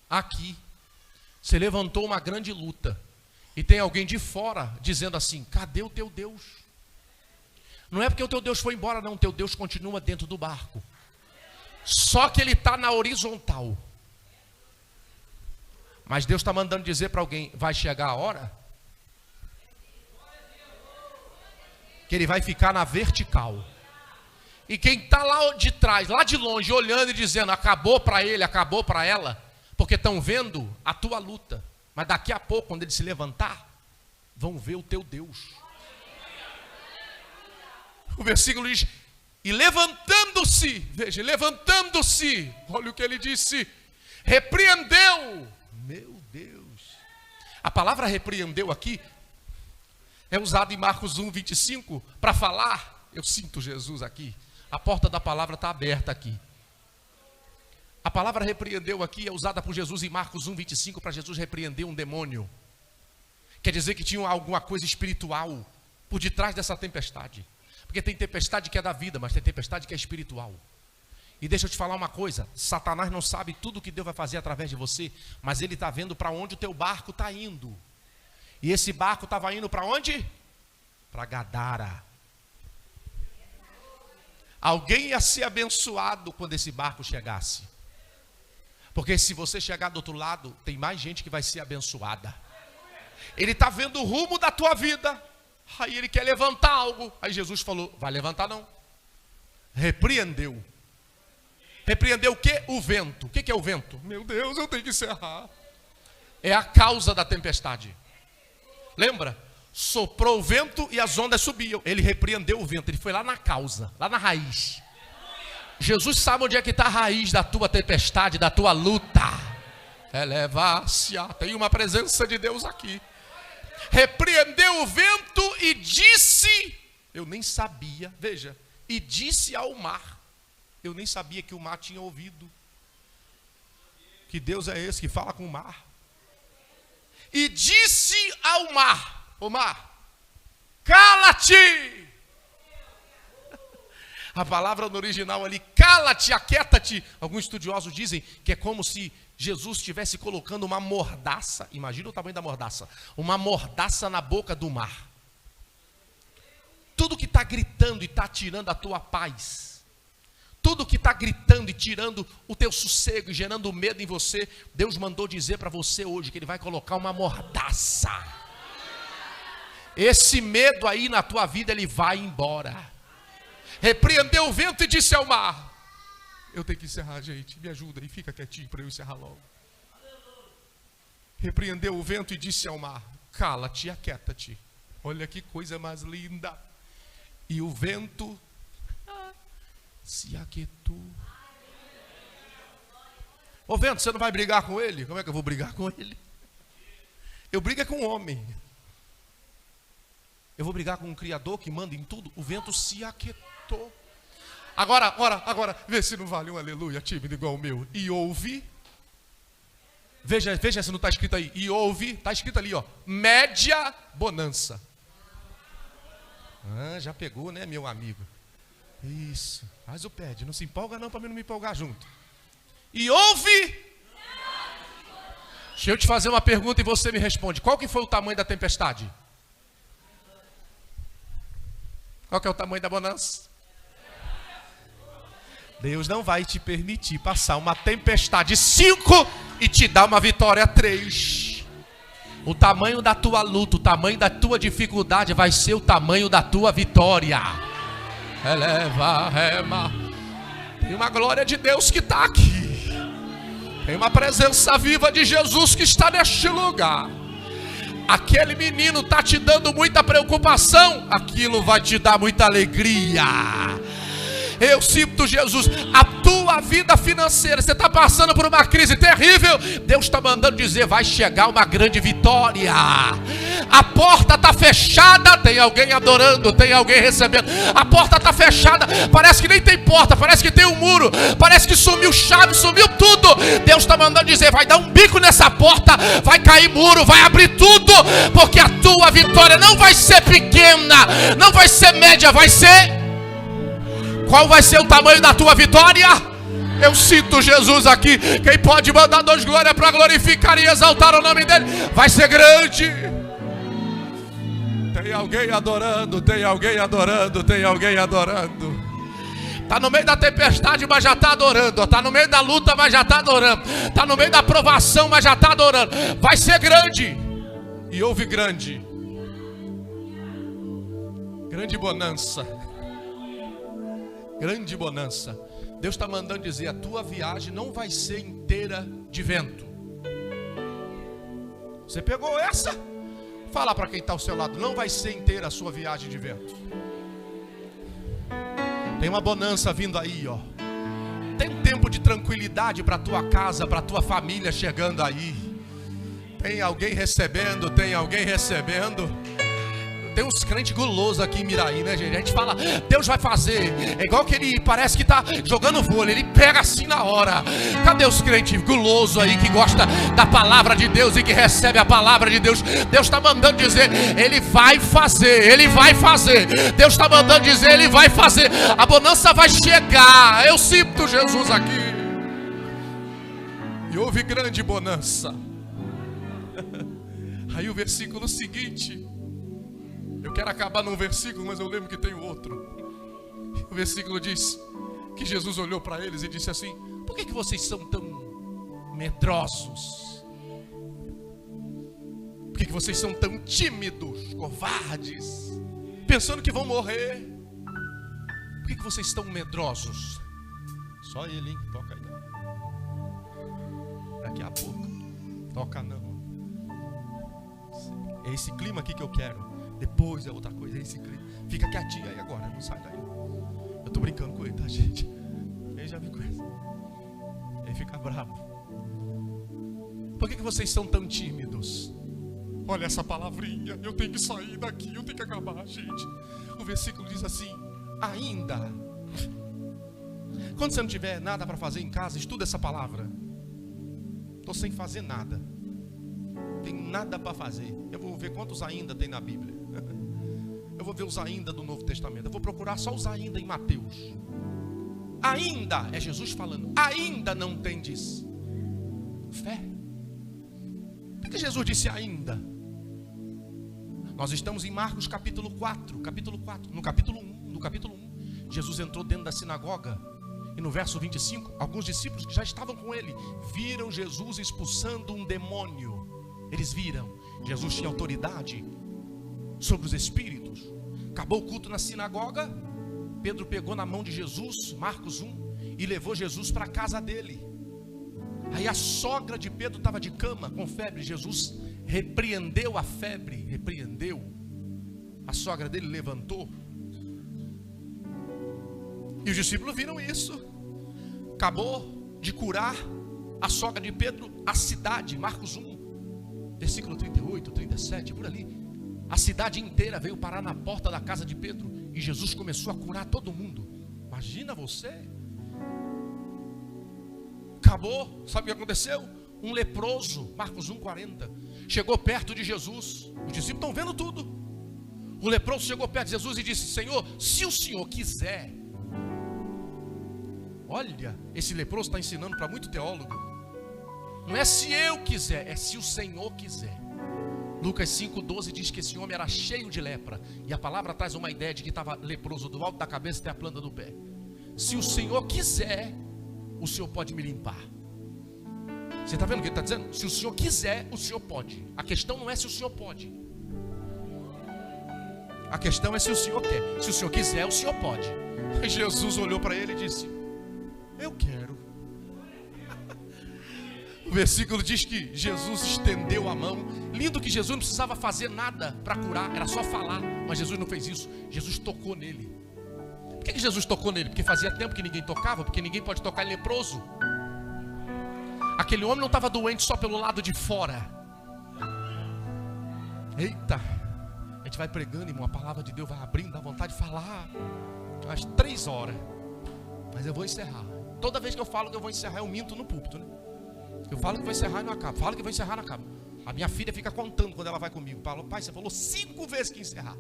aqui, você levantou uma grande luta, e tem alguém de fora dizendo assim, cadê o teu Deus? Não é porque o teu Deus foi embora não, o teu Deus continua dentro do barco. Só que ele está na horizontal. Mas Deus está mandando dizer para alguém, vai chegar a hora, que ele vai ficar na vertical. E quem está lá de trás, lá de longe, olhando e dizendo, acabou para ele, acabou para ela, porque estão vendo a tua luta. Mas daqui a pouco, quando ele se levantar, vão ver o teu Deus. O versículo diz, e levantando-se, veja, levantando-se, olha o que ele disse, repreendeu. Meu Deus. A palavra repreendeu aqui, é usada em Marcos 1, 25, para falar, eu sinto Jesus aqui, a porta da palavra está aberta aqui. A palavra repreendeu aqui é usada por Jesus em Marcos 1, 25, para Jesus repreender um demônio. Quer dizer que tinha alguma coisa espiritual por detrás dessa tempestade. Porque tem tempestade que é da vida, mas tem tempestade que é espiritual. E deixa eu te falar uma coisa, Satanás não sabe tudo que Deus vai fazer através de você, mas ele está vendo para onde o teu barco está indo. E esse barco estava indo para onde? Para Gadara. Alguém ia ser abençoado quando esse barco chegasse. Porque se você chegar do outro lado, tem mais gente que vai ser abençoada. Ele está vendo o rumo da tua vida. Aí ele quer levantar algo. Aí Jesus falou, vai levantar não. Repreendeu. Repreendeu o quê? O vento. O que é o vento? Meu Deus, eu tenho que encerrar. É a causa da tempestade. Lembra? Soprou o vento e as ondas subiam. Ele repreendeu o vento. Ele foi lá na causa, lá na raiz. Jesus sabe onde é que está a raiz da tua tempestade, da tua luta. Eleva-se. Tem uma presença de Deus aqui. Repreendeu o vento e disse, eu nem sabia, veja, e disse ao mar. Eu nem sabia que o mar tinha ouvido. Que Deus é esse que fala com o mar? E disse ao mar, o mar, cala-te. A palavra no original ali, cala-te, aquieta-te. Alguns estudiosos dizem que é como se Jesus estivesse colocando uma mordaça. Imagina o tamanho da mordaça. Uma mordaça na boca do mar. Tudo que está gritando e está tirando a tua paz, tudo que está gritando e tirando o teu sossego e gerando medo em você, Deus mandou dizer para você hoje que Ele vai colocar uma mordaça. Esse medo aí na tua vida, ele vai embora. Repreendeu o vento e disse ao mar. Eu tenho que encerrar, gente, me ajuda aí, fica quietinho para eu encerrar logo. Repreendeu o vento e disse ao mar, cala-te e aquieta-te. Olha que coisa mais linda. E o vento se aquietou. Ô vento, você não vai brigar com ele? Como é que eu vou brigar com ele? Eu brigo é com o homem. Eu vou brigar com um criador que manda em tudo. O vento se aquietou. Agora, vê se não vale um aleluia tímido igual o meu. E ouve. Veja se não está escrito aí. E ouve, está escrito ali, ó. Média bonança. Já pegou, né, meu amigo? Isso. Faz o pede. Não se empolga não, para mim não me empolgar junto. E ouve. Deixa eu te fazer uma pergunta e você me responde. Qual que foi o tamanho da tempestade? Qual que é o tamanho da bonança? Deus não vai te permitir passar uma tempestade 5 e te dar uma vitória 3. O tamanho da tua luta, o tamanho da tua dificuldade vai ser o tamanho da tua vitória. Eleva, rema. Tem uma glória de Deus que está aqui. Tem uma presença viva de Jesus que está neste lugar. Aquele menino está te dando muita preocupação, aquilo vai te dar muita alegria. Eu sinto Jesus, a tua vida financeira, você está passando por uma crise terrível, Deus está mandando dizer, vai chegar uma grande vitória. A porta está fechada, tem alguém adorando, tem alguém recebendo. A porta está fechada, parece que nem tem porta, parece que tem um muro, parece que sumiu chave, sumiu tudo. Deus está mandando dizer, vai dar um bico nessa porta, vai cair muro, vai abrir tudo, porque a tua vitória não vai ser pequena, não vai ser média, vai ser... Qual vai ser o tamanho da tua vitória? Eu sinto Jesus aqui. Quem pode mandar 2 glórias para glorificar e exaltar o nome dele? Vai ser grande. Tem alguém adorando, tem alguém adorando, tem alguém adorando. Está no meio da tempestade, mas já está adorando. Está no meio da luta, mas já está adorando. Está no meio da provação, mas já está adorando. Vai ser grande. E houve grande bonança. Grande bonança. Deus está mandando dizer, a tua viagem não vai ser inteira de vento. Você pegou essa? Fala para quem está ao seu lado, não vai ser inteira a sua viagem de vento. Tem uma bonança vindo aí, ó. Tem um tempo de tranquilidade para a tua casa, para a tua família chegando aí. Tem alguém recebendo, tem alguém recebendo. Tem uns crentes gulosos aqui em Miraí, né, gente? A gente fala, Deus vai fazer. É igual que ele parece que está jogando vôlei, ele pega assim na hora. Cadê os crentes gulosos aí que gosta da palavra de Deus e que recebe a palavra de Deus? Deus está mandando dizer, Ele vai fazer, Ele vai fazer. Deus está mandando dizer, Ele vai fazer. A bonança vai chegar. Eu sinto Jesus aqui. E houve grande bonança. Aí o versículo seguinte, eu quero acabar num versículo, mas eu lembro que tem outro. O versículo diz que Jesus olhou para eles e disse assim: por que vocês são tão medrosos? Por que vocês são tão tímidos, covardes, pensando que vão morrer? Por que vocês estão medrosos? Só ele, hein? Toca aí não. Daqui a pouco. Toca não. É esse clima aqui que eu quero. Depois é outra coisa, é esse clima. Fica quietinho aí agora, não sai daí. Eu tô brincando com ele, tá, gente? Ele já me conhece. Ele fica bravo. Por que vocês são tão tímidos? Olha essa palavrinha, eu tenho que sair daqui, eu tenho que acabar, gente. O versículo diz assim: ainda. Quando você não tiver nada para fazer em casa, estuda essa palavra. Estou sem fazer nada. Tem nada para fazer. Eu vou ver quantos ainda tem na Bíblia. Eu vou ver os ainda do Novo Testamento. Eu vou procurar só os ainda em Mateus. Ainda, é Jesus falando. Ainda não tendes fé. Por que Jesus disse ainda? Nós estamos em Marcos capítulo 4. No capítulo 1, Jesus entrou dentro da sinagoga. E no verso 25, alguns discípulos que já estavam com ele viram Jesus expulsando um demônio. Eles viram, Jesus tinha autoridade sobre os espíritos. Acabou o culto na sinagoga. Pedro pegou na mão de Jesus, Marcos 1, e levou Jesus para a casa dele. Aí a sogra de Pedro estava de cama com febre. Jesus repreendeu a febre, repreendeu. A sogra dele levantou. E os discípulos viram isso. Acabou de curar a sogra de Pedro, a cidade, Marcos 1, versículo 38, 37, por ali. A cidade inteira veio parar na porta da casa de Pedro. E Jesus começou a curar todo mundo. Imagina você. Acabou, sabe o que aconteceu? Um leproso, Marcos 1,40, chegou perto de Jesus. Os discípulos estão vendo tudo. O leproso chegou perto de Jesus e disse: Senhor, se o Senhor quiser. Olha, esse leproso está ensinando para muito teólogo. Não é se eu quiser, é se o Senhor quiser. Lucas 5,12 diz que esse homem era cheio de lepra. E a palavra traz uma ideia de que estava leproso do alto da cabeça até a planta do pé. Se o Senhor quiser, o Senhor pode me limpar. Você está vendo o que ele está dizendo? Se o Senhor quiser, o Senhor pode. A questão não é se o Senhor pode. A questão é se o Senhor quer. Se o Senhor quiser, o Senhor pode. E Jesus olhou para ele e disse: eu quero. O versículo diz que Jesus estendeu a mão. Lindo que Jesus não precisava fazer nada para curar, era só falar. Mas Jesus não fez isso. Jesus tocou nele. Por que Jesus tocou nele? Porque fazia tempo que ninguém tocava. Porque ninguém pode tocar em leproso. Aquele homem não estava doente só pelo lado de fora. Eita, a gente vai pregando, irmão, a palavra de Deus vai abrindo, dá vontade de falar às 3 horas. Mas eu vou encerrar. Toda vez que eu falo que eu vou encerrar, eu minto no púlpito, né? Eu falo que vou encerrar e não acabo. Falo que vou encerrar e não acabo. A minha filha fica contando quando ela vai comigo. Fala: pai, você falou 5 vezes que ia encerrar.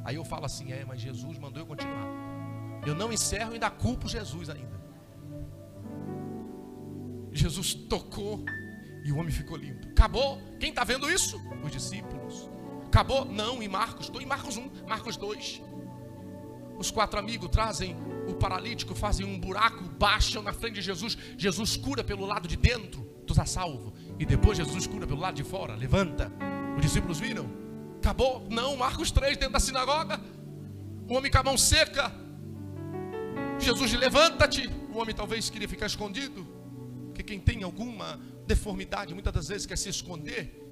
Aí eu falo assim: mas Jesus mandou eu continuar. Eu não encerro e ainda culpo Jesus ainda. Jesus tocou e o homem ficou limpo. Acabou? Quem está vendo isso? Os discípulos. Acabou? Não, em Marcos. Estou em Marcos 1, Marcos 2. Os 4 amigos trazem o paralítico, fazem um buraco, baixam na frente de Jesus. Jesus cura pelo lado de dentro, tu está salvo. E depois Jesus cura pelo lado de fora, levanta. Os discípulos viram? Acabou? Não, Marcos 3, dentro da sinagoga. O homem com a mão seca. Jesus, levanta-te. O homem talvez queria ficar escondido. Porque quem tem alguma deformidade, muitas das vezes quer se esconder.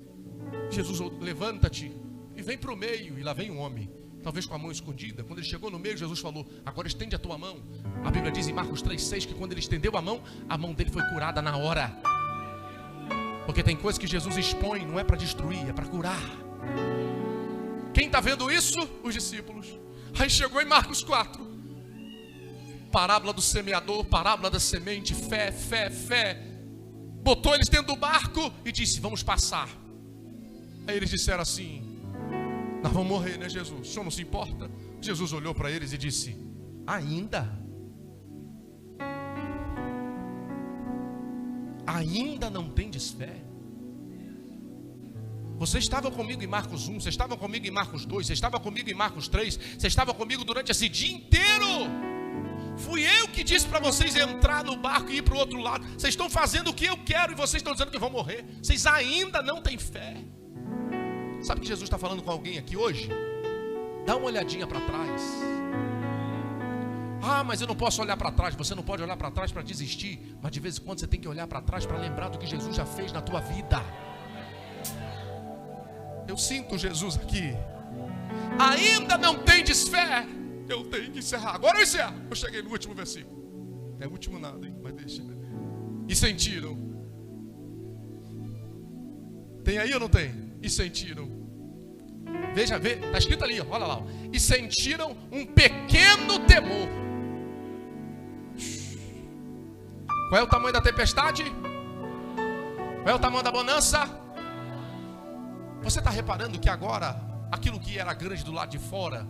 Jesus, levanta-te e vem para o meio. E lá vem um homem, talvez com a mão escondida. Quando ele chegou no meio, Jesus falou: agora estende a tua mão. A Bíblia diz em Marcos 3,6 que quando ele estendeu a mão dele foi curada na hora. Porque tem coisas que Jesus expõe, não é para destruir, é para curar. Quem está vendo isso? Os discípulos. Aí chegou em Marcos 4. Parábola do semeador, parábola da semente, fé, fé, fé. Botou eles dentro do barco e disse: vamos passar. Aí eles disseram assim: nós vamos morrer, né, Jesus? O senhor não se importa? Jesus olhou para eles e disse: ainda não tendes fé? Vocês estavam comigo em Marcos 1, vocês estavam comigo em Marcos 2, vocês estavam comigo em Marcos 3, vocês estavam comigo durante esse dia inteiro. Fui eu que disse para vocês entrar no barco e ir para o outro lado. Vocês estão fazendo o que eu quero e vocês estão dizendo que vão morrer. Vocês ainda não têm fé. Sabe que Jesus está falando com alguém aqui hoje? Dá uma olhadinha para trás. Ah, mas eu não posso olhar para trás. Você não pode olhar para trás para desistir, mas de vez em quando você tem que olhar para trás para lembrar do que Jesus já fez na tua vida. Eu sinto Jesus aqui. Ainda não tendes fé? Eu tenho que encerrar. Agora eu encerro. Eu cheguei no último versículo. É o último nada, hein? Mas deixa. E sentiram. Tem aí ou não tem? E sentiram. Veja, vê. Está escrito ali, ó, olha lá. Ó. E sentiram um pequeno temor. Qual é o tamanho da tempestade? Qual é o tamanho da bonança? Você está reparando que agora, aquilo que era grande do lado de fora,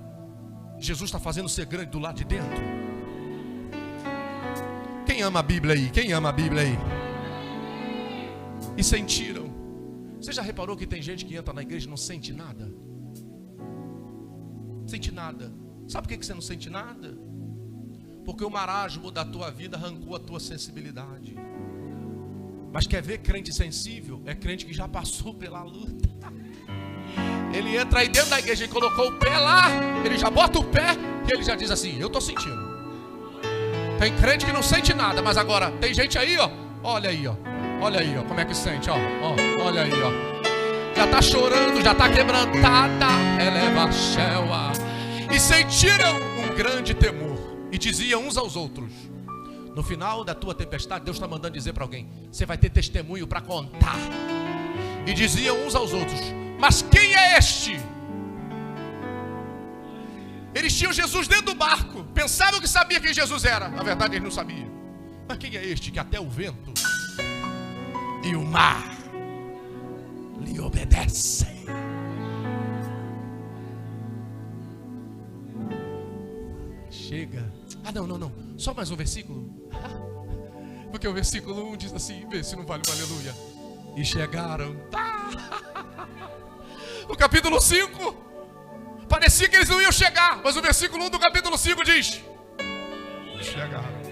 Jesus está fazendo ser grande do lado de dentro? Quem ama a Bíblia aí? Quem ama a Bíblia aí? E sentiram. Você já reparou que tem gente que entra na igreja e não sente nada? Sente nada. Sabe por que você não sente nada? Porque o marasmo da tua vida arrancou a tua sensibilidade. Mas quer ver crente sensível? É crente que já passou pela luta. Ele entra aí dentro da igreja e colocou o pé lá. Ele já bota o pé e ele já diz assim: eu estou sentindo. Tem crente que não sente nada, mas agora tem gente aí, ó. Olha aí, ó. Olha aí, ó. Como é que sente, ó. Olha aí, ó. Já está chorando, já está quebrantada. Eleva a Sheua. E sentiram um grande temor. E diziam uns aos outros: no final da tua tempestade, Deus está mandando dizer para alguém: você vai ter testemunho para contar. E diziam uns aos outros: mas quem é este? Eles tinham Jesus dentro do barco, pensavam que sabia quem Jesus era. Na verdade eles não sabiam. Mas quem é este que até o vento e o mar lhe obedecem? Chega. Não, só mais um versículo. Porque o versículo 1 diz assim, vê se não vale um aleluia. E chegaram. No capítulo 5, parecia que eles não iam chegar, mas o versículo 1 do capítulo 5 diz: chegaram.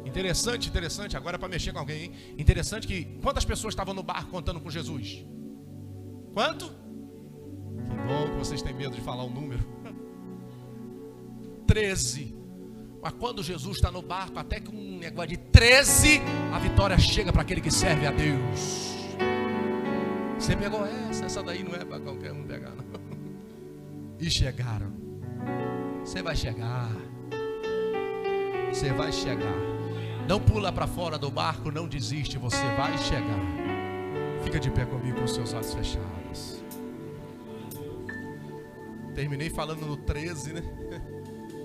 Interessante, agora é para mexer com alguém, hein? Interessante que quantas pessoas estavam no barco contando com Jesus? Quanto? Que bom que vocês têm medo de falar o número. 13. Mas quando Jesus está no barco, até que um negócio de 13, a vitória chega para aquele que serve a Deus. Você pegou essa daí não é para qualquer um pegar, não. E chegaram. Você vai chegar. Você vai chegar. Não pula para fora do barco, não desiste, você vai chegar. Fica de pé comigo com os seus olhos fechados. Terminei falando no 13, né?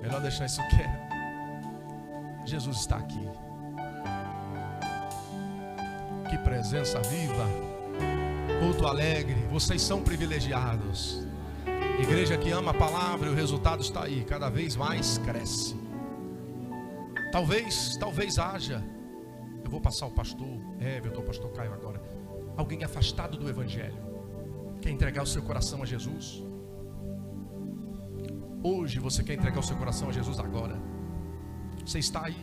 Melhor deixar isso quieto. Jesus está aqui. Que presença viva. Culto alegre. Vocês são privilegiados. Igreja que ama a palavra e o resultado está aí. Cada vez mais cresce. Talvez haja. Eu vou passar o pastor Everton, o pastor Caio agora. Alguém afastado do evangelho. Quer entregar o seu coração a Jesus? Hoje você quer entregar o seu coração a Jesus agora. Você está aí.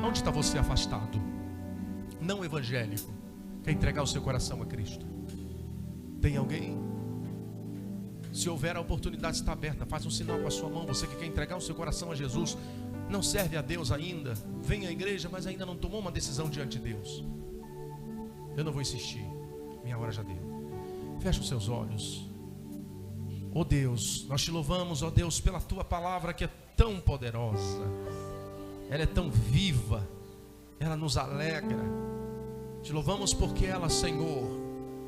Onde está você afastado? Não evangélico. Quer entregar o seu coração a Cristo? Tem alguém? Se houver a oportunidade, está aberta. Faz um sinal com a sua mão. Você que quer entregar o seu coração a Jesus, não serve a Deus ainda, vem à igreja, mas ainda não tomou uma decisão diante de Deus. Eu não vou insistir. Minha hora já deu. Fecha os seus olhos. Oh Deus, nós te louvamos, oh Deus, pela tua palavra que é tão poderosa. Ela é tão viva. Ela nos alegra. Te louvamos porque ela, Senhor,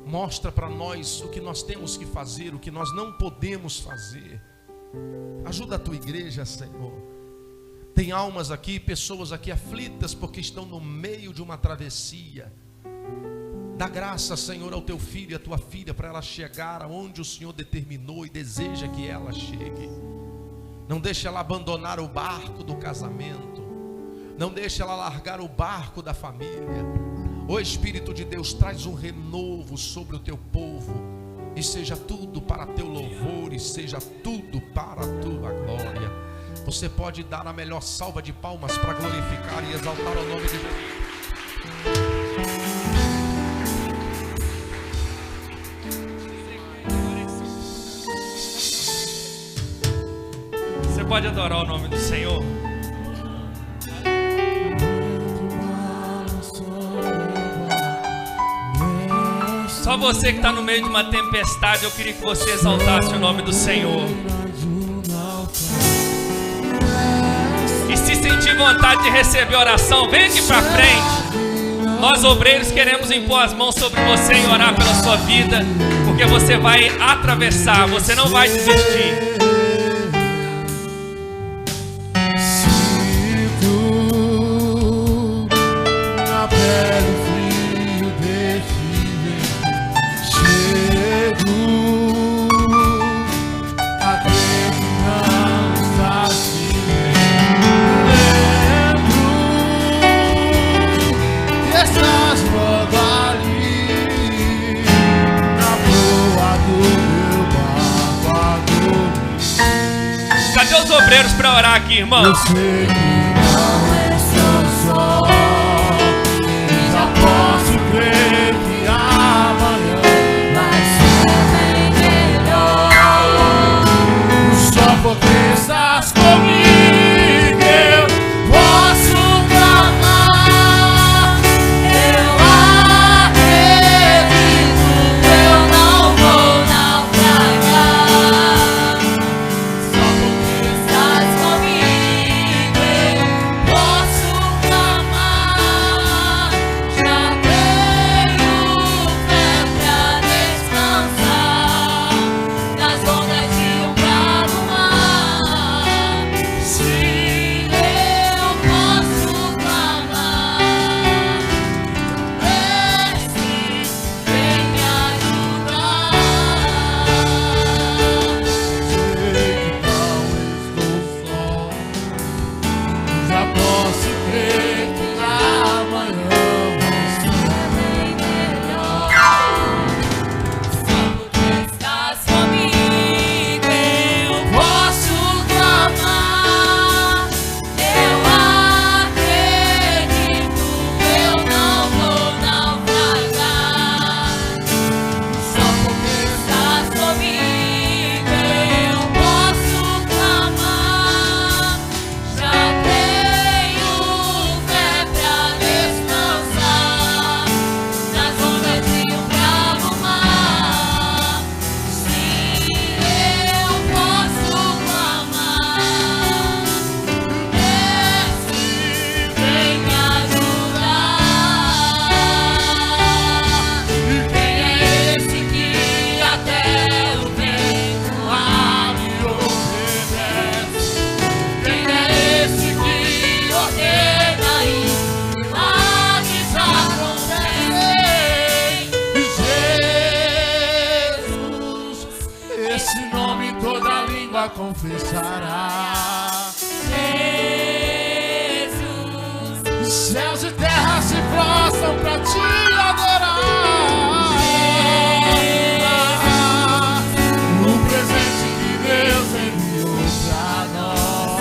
Mostra para nós o que nós temos que fazer, o que nós não podemos fazer. Ajuda a tua igreja, Senhor. Tem almas aqui, pessoas aqui aflitas porque estão no meio de uma travessia. Dá graça, Senhor, ao teu filho e à tua filha para ela chegar aonde o Senhor determinou e deseja que ela chegue. Não deixe ela abandonar o barco do casamento. Não deixe ela largar o barco da família. Ó Espírito de Deus, traz um renovo sobre o teu povo. E seja tudo para teu louvor, e seja tudo para a tua glória. Você pode dar a melhor salva de palmas para glorificar e exaltar o nome de Deus. Você pode adorar o nome do Senhor? Só você que está no meio de uma tempestade, eu queria que você exaltasse o nome do Senhor. E se sentir vontade de receber oração, vem aqui para frente. Nós obreiros queremos impor as mãos sobre você e orar pela sua vida, porque você vai atravessar, você não vai desistir. Cadê os obreiros para orar aqui, irmão? Eu sei que não estou só, já posso crer que amanhã vai ser bem melhor. Só porque estás comigo eu posso clamar. Eu acredito, eu não vou naufragar. Só porque estás comigo eu posso clamar. Já tenho fé pra descansar nas ondas de um bravo mar. Sim, eu posso clamar. Mestre, vem me ajudar. Sei que não estou só, já posso crer que amanhã vai ser bem melhor. Só porque estás comigo eu posso clamar. Eu acredito, eu não vou naufragar. Só porque estás comigo eu posso clamar. Já tenho fé pra descansar nas ondas de um bravo mar. Sim, eu posso clamar. Mestre, vem me ajudar. E quem é esse que até o vento abre e obedece? Quem é esse que ordena e milagres acontecem? Jesus, esse nome toda língua confessará. Jesus, céus e terra se prostram pra te adorar. O presente que Deus enviou pra nós.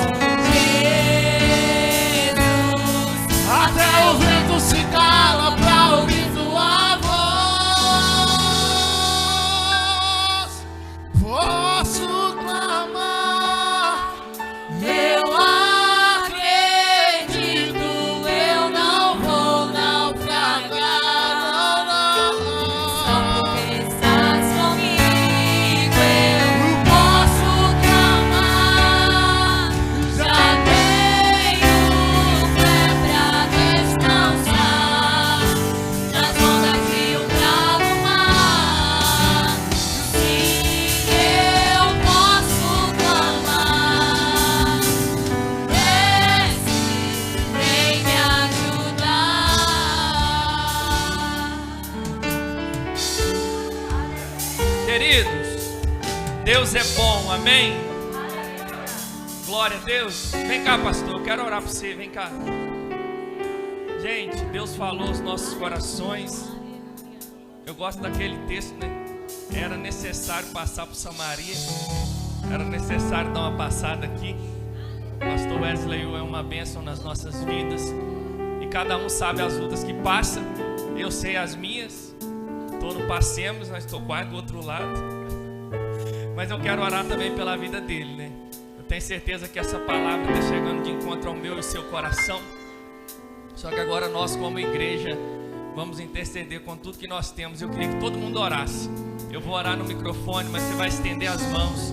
Jesus, até o vento se cala pra ouvir tua voz. Posso clamar. queridos? Deus é bom, amém? Glória a Deus. Vem cá, pastor, eu quero orar por você, vem cá. Gente, Deus falou aos nossos corações. Eu gosto daquele texto, né? Era necessário passar por Samaria. Era necessário dar uma passada aqui. Pastor Wesley é uma bênção nas nossas vidas. E cada um sabe as lutas que passa. Eu sei as minhas. Estou no Passemos, mas estou quase do outro lado. Mas eu quero orar também pela vida dele, né? Eu tenho certeza que essa palavra está chegando de encontro ao meu e seu coração. Só que agora nós, como igreja, vamos interceder com tudo que nós temos. Eu queria que todo mundo orasse. Eu vou orar no microfone, mas você vai estender as mãos.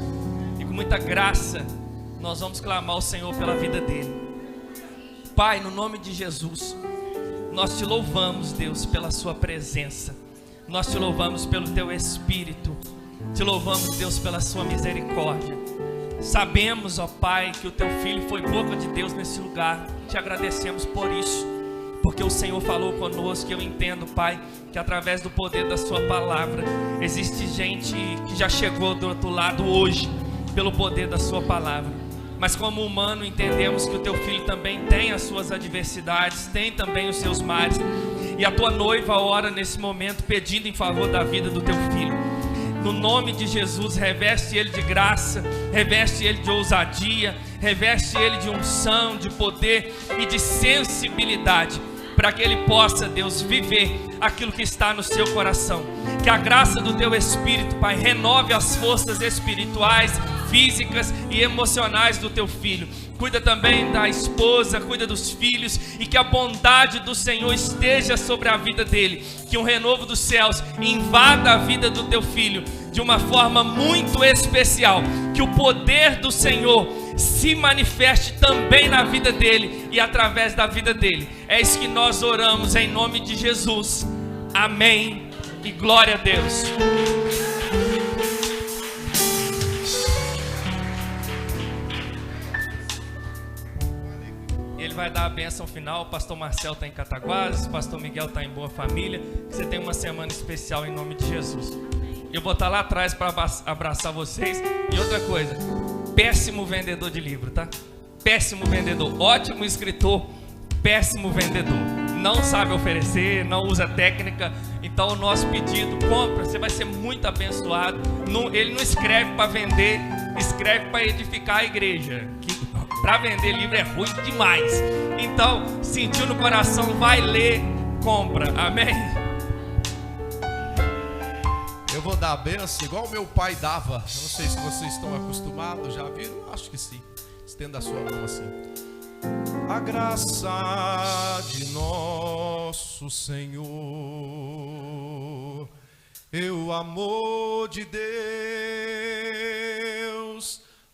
E com muita graça, nós vamos clamar ao Senhor pela vida dele. Pai, no nome de Jesus, nós te louvamos, Deus, pela sua presença. Nós te louvamos pelo teu Espírito. Te louvamos, Deus, pela sua misericórdia. Sabemos, ó Pai, que o teu Filho foi boca de Deus nesse lugar. Te agradecemos por isso, porque o Senhor falou conosco. Eu entendo, Pai, que através do poder da sua palavra existe gente que já chegou do outro lado hoje pelo poder da sua palavra. Mas como humano entendemos que o teu Filho também tem as suas adversidades, tem também os seus males. E a tua noiva ora nesse momento pedindo em favor da vida do teu Filho. No nome de Jesus, reveste ele de graça, reveste ele de ousadia, reveste ele de unção, de poder e de sensibilidade, para que ele possa, Deus, viver aquilo que está no seu coração. Que a graça do teu Espírito, Pai, renove as forças espirituais, físicas e emocionais do teu filho. Cuida também da esposa, cuida dos filhos, e que a bondade do Senhor esteja sobre a vida dele. Que um renovo dos céus invada a vida do teu filho de uma forma muito especial. Que o poder do Senhor se manifeste também na vida dele e através da vida dele. É isso que nós oramos em nome de Jesus. Amém e glória a Deus. Ele vai dar a bênção final. O pastor Marcel está em Cataguases, o pastor Miguel está em Boa Família. Que você tenha uma semana especial em nome de Jesus. Eu vou estar lá atrás para abraçar vocês. E outra coisa, péssimo vendedor de livro, tá? Péssimo vendedor, ótimo escritor, péssimo vendedor. Não sabe oferecer, não usa técnica. Então o nosso pedido, compra, você vai ser muito abençoado. Ele não escreve para vender, escreve para edificar a igreja. Para vender livro é ruim demais. Então, sentiu no coração, vai ler, compra, amém? Eu vou dar a benção igual meu pai dava. Eu não sei se vocês estão acostumados, já viram? Acho que sim. Estenda a sua mão assim. A graça de nosso Senhor, e o amor de Deus,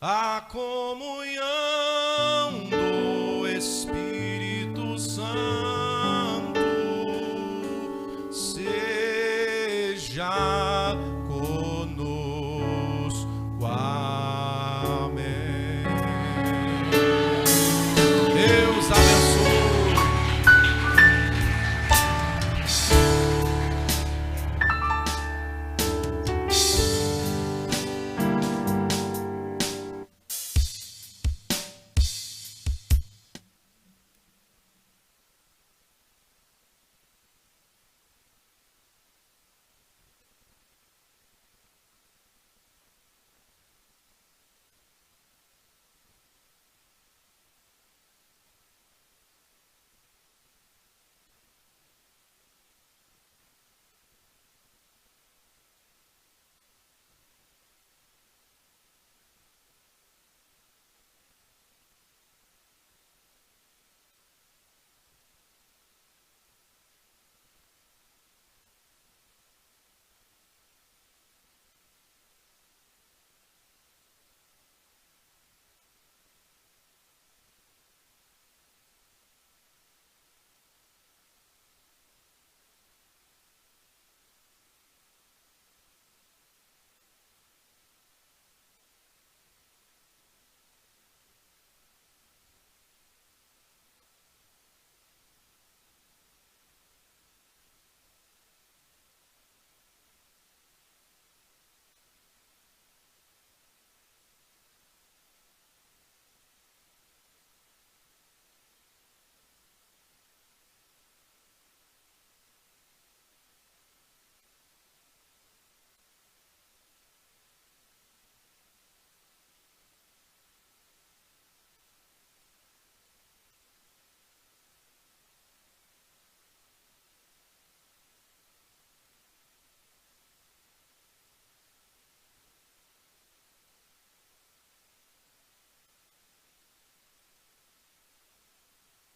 a comunhão do Espírito Santo seja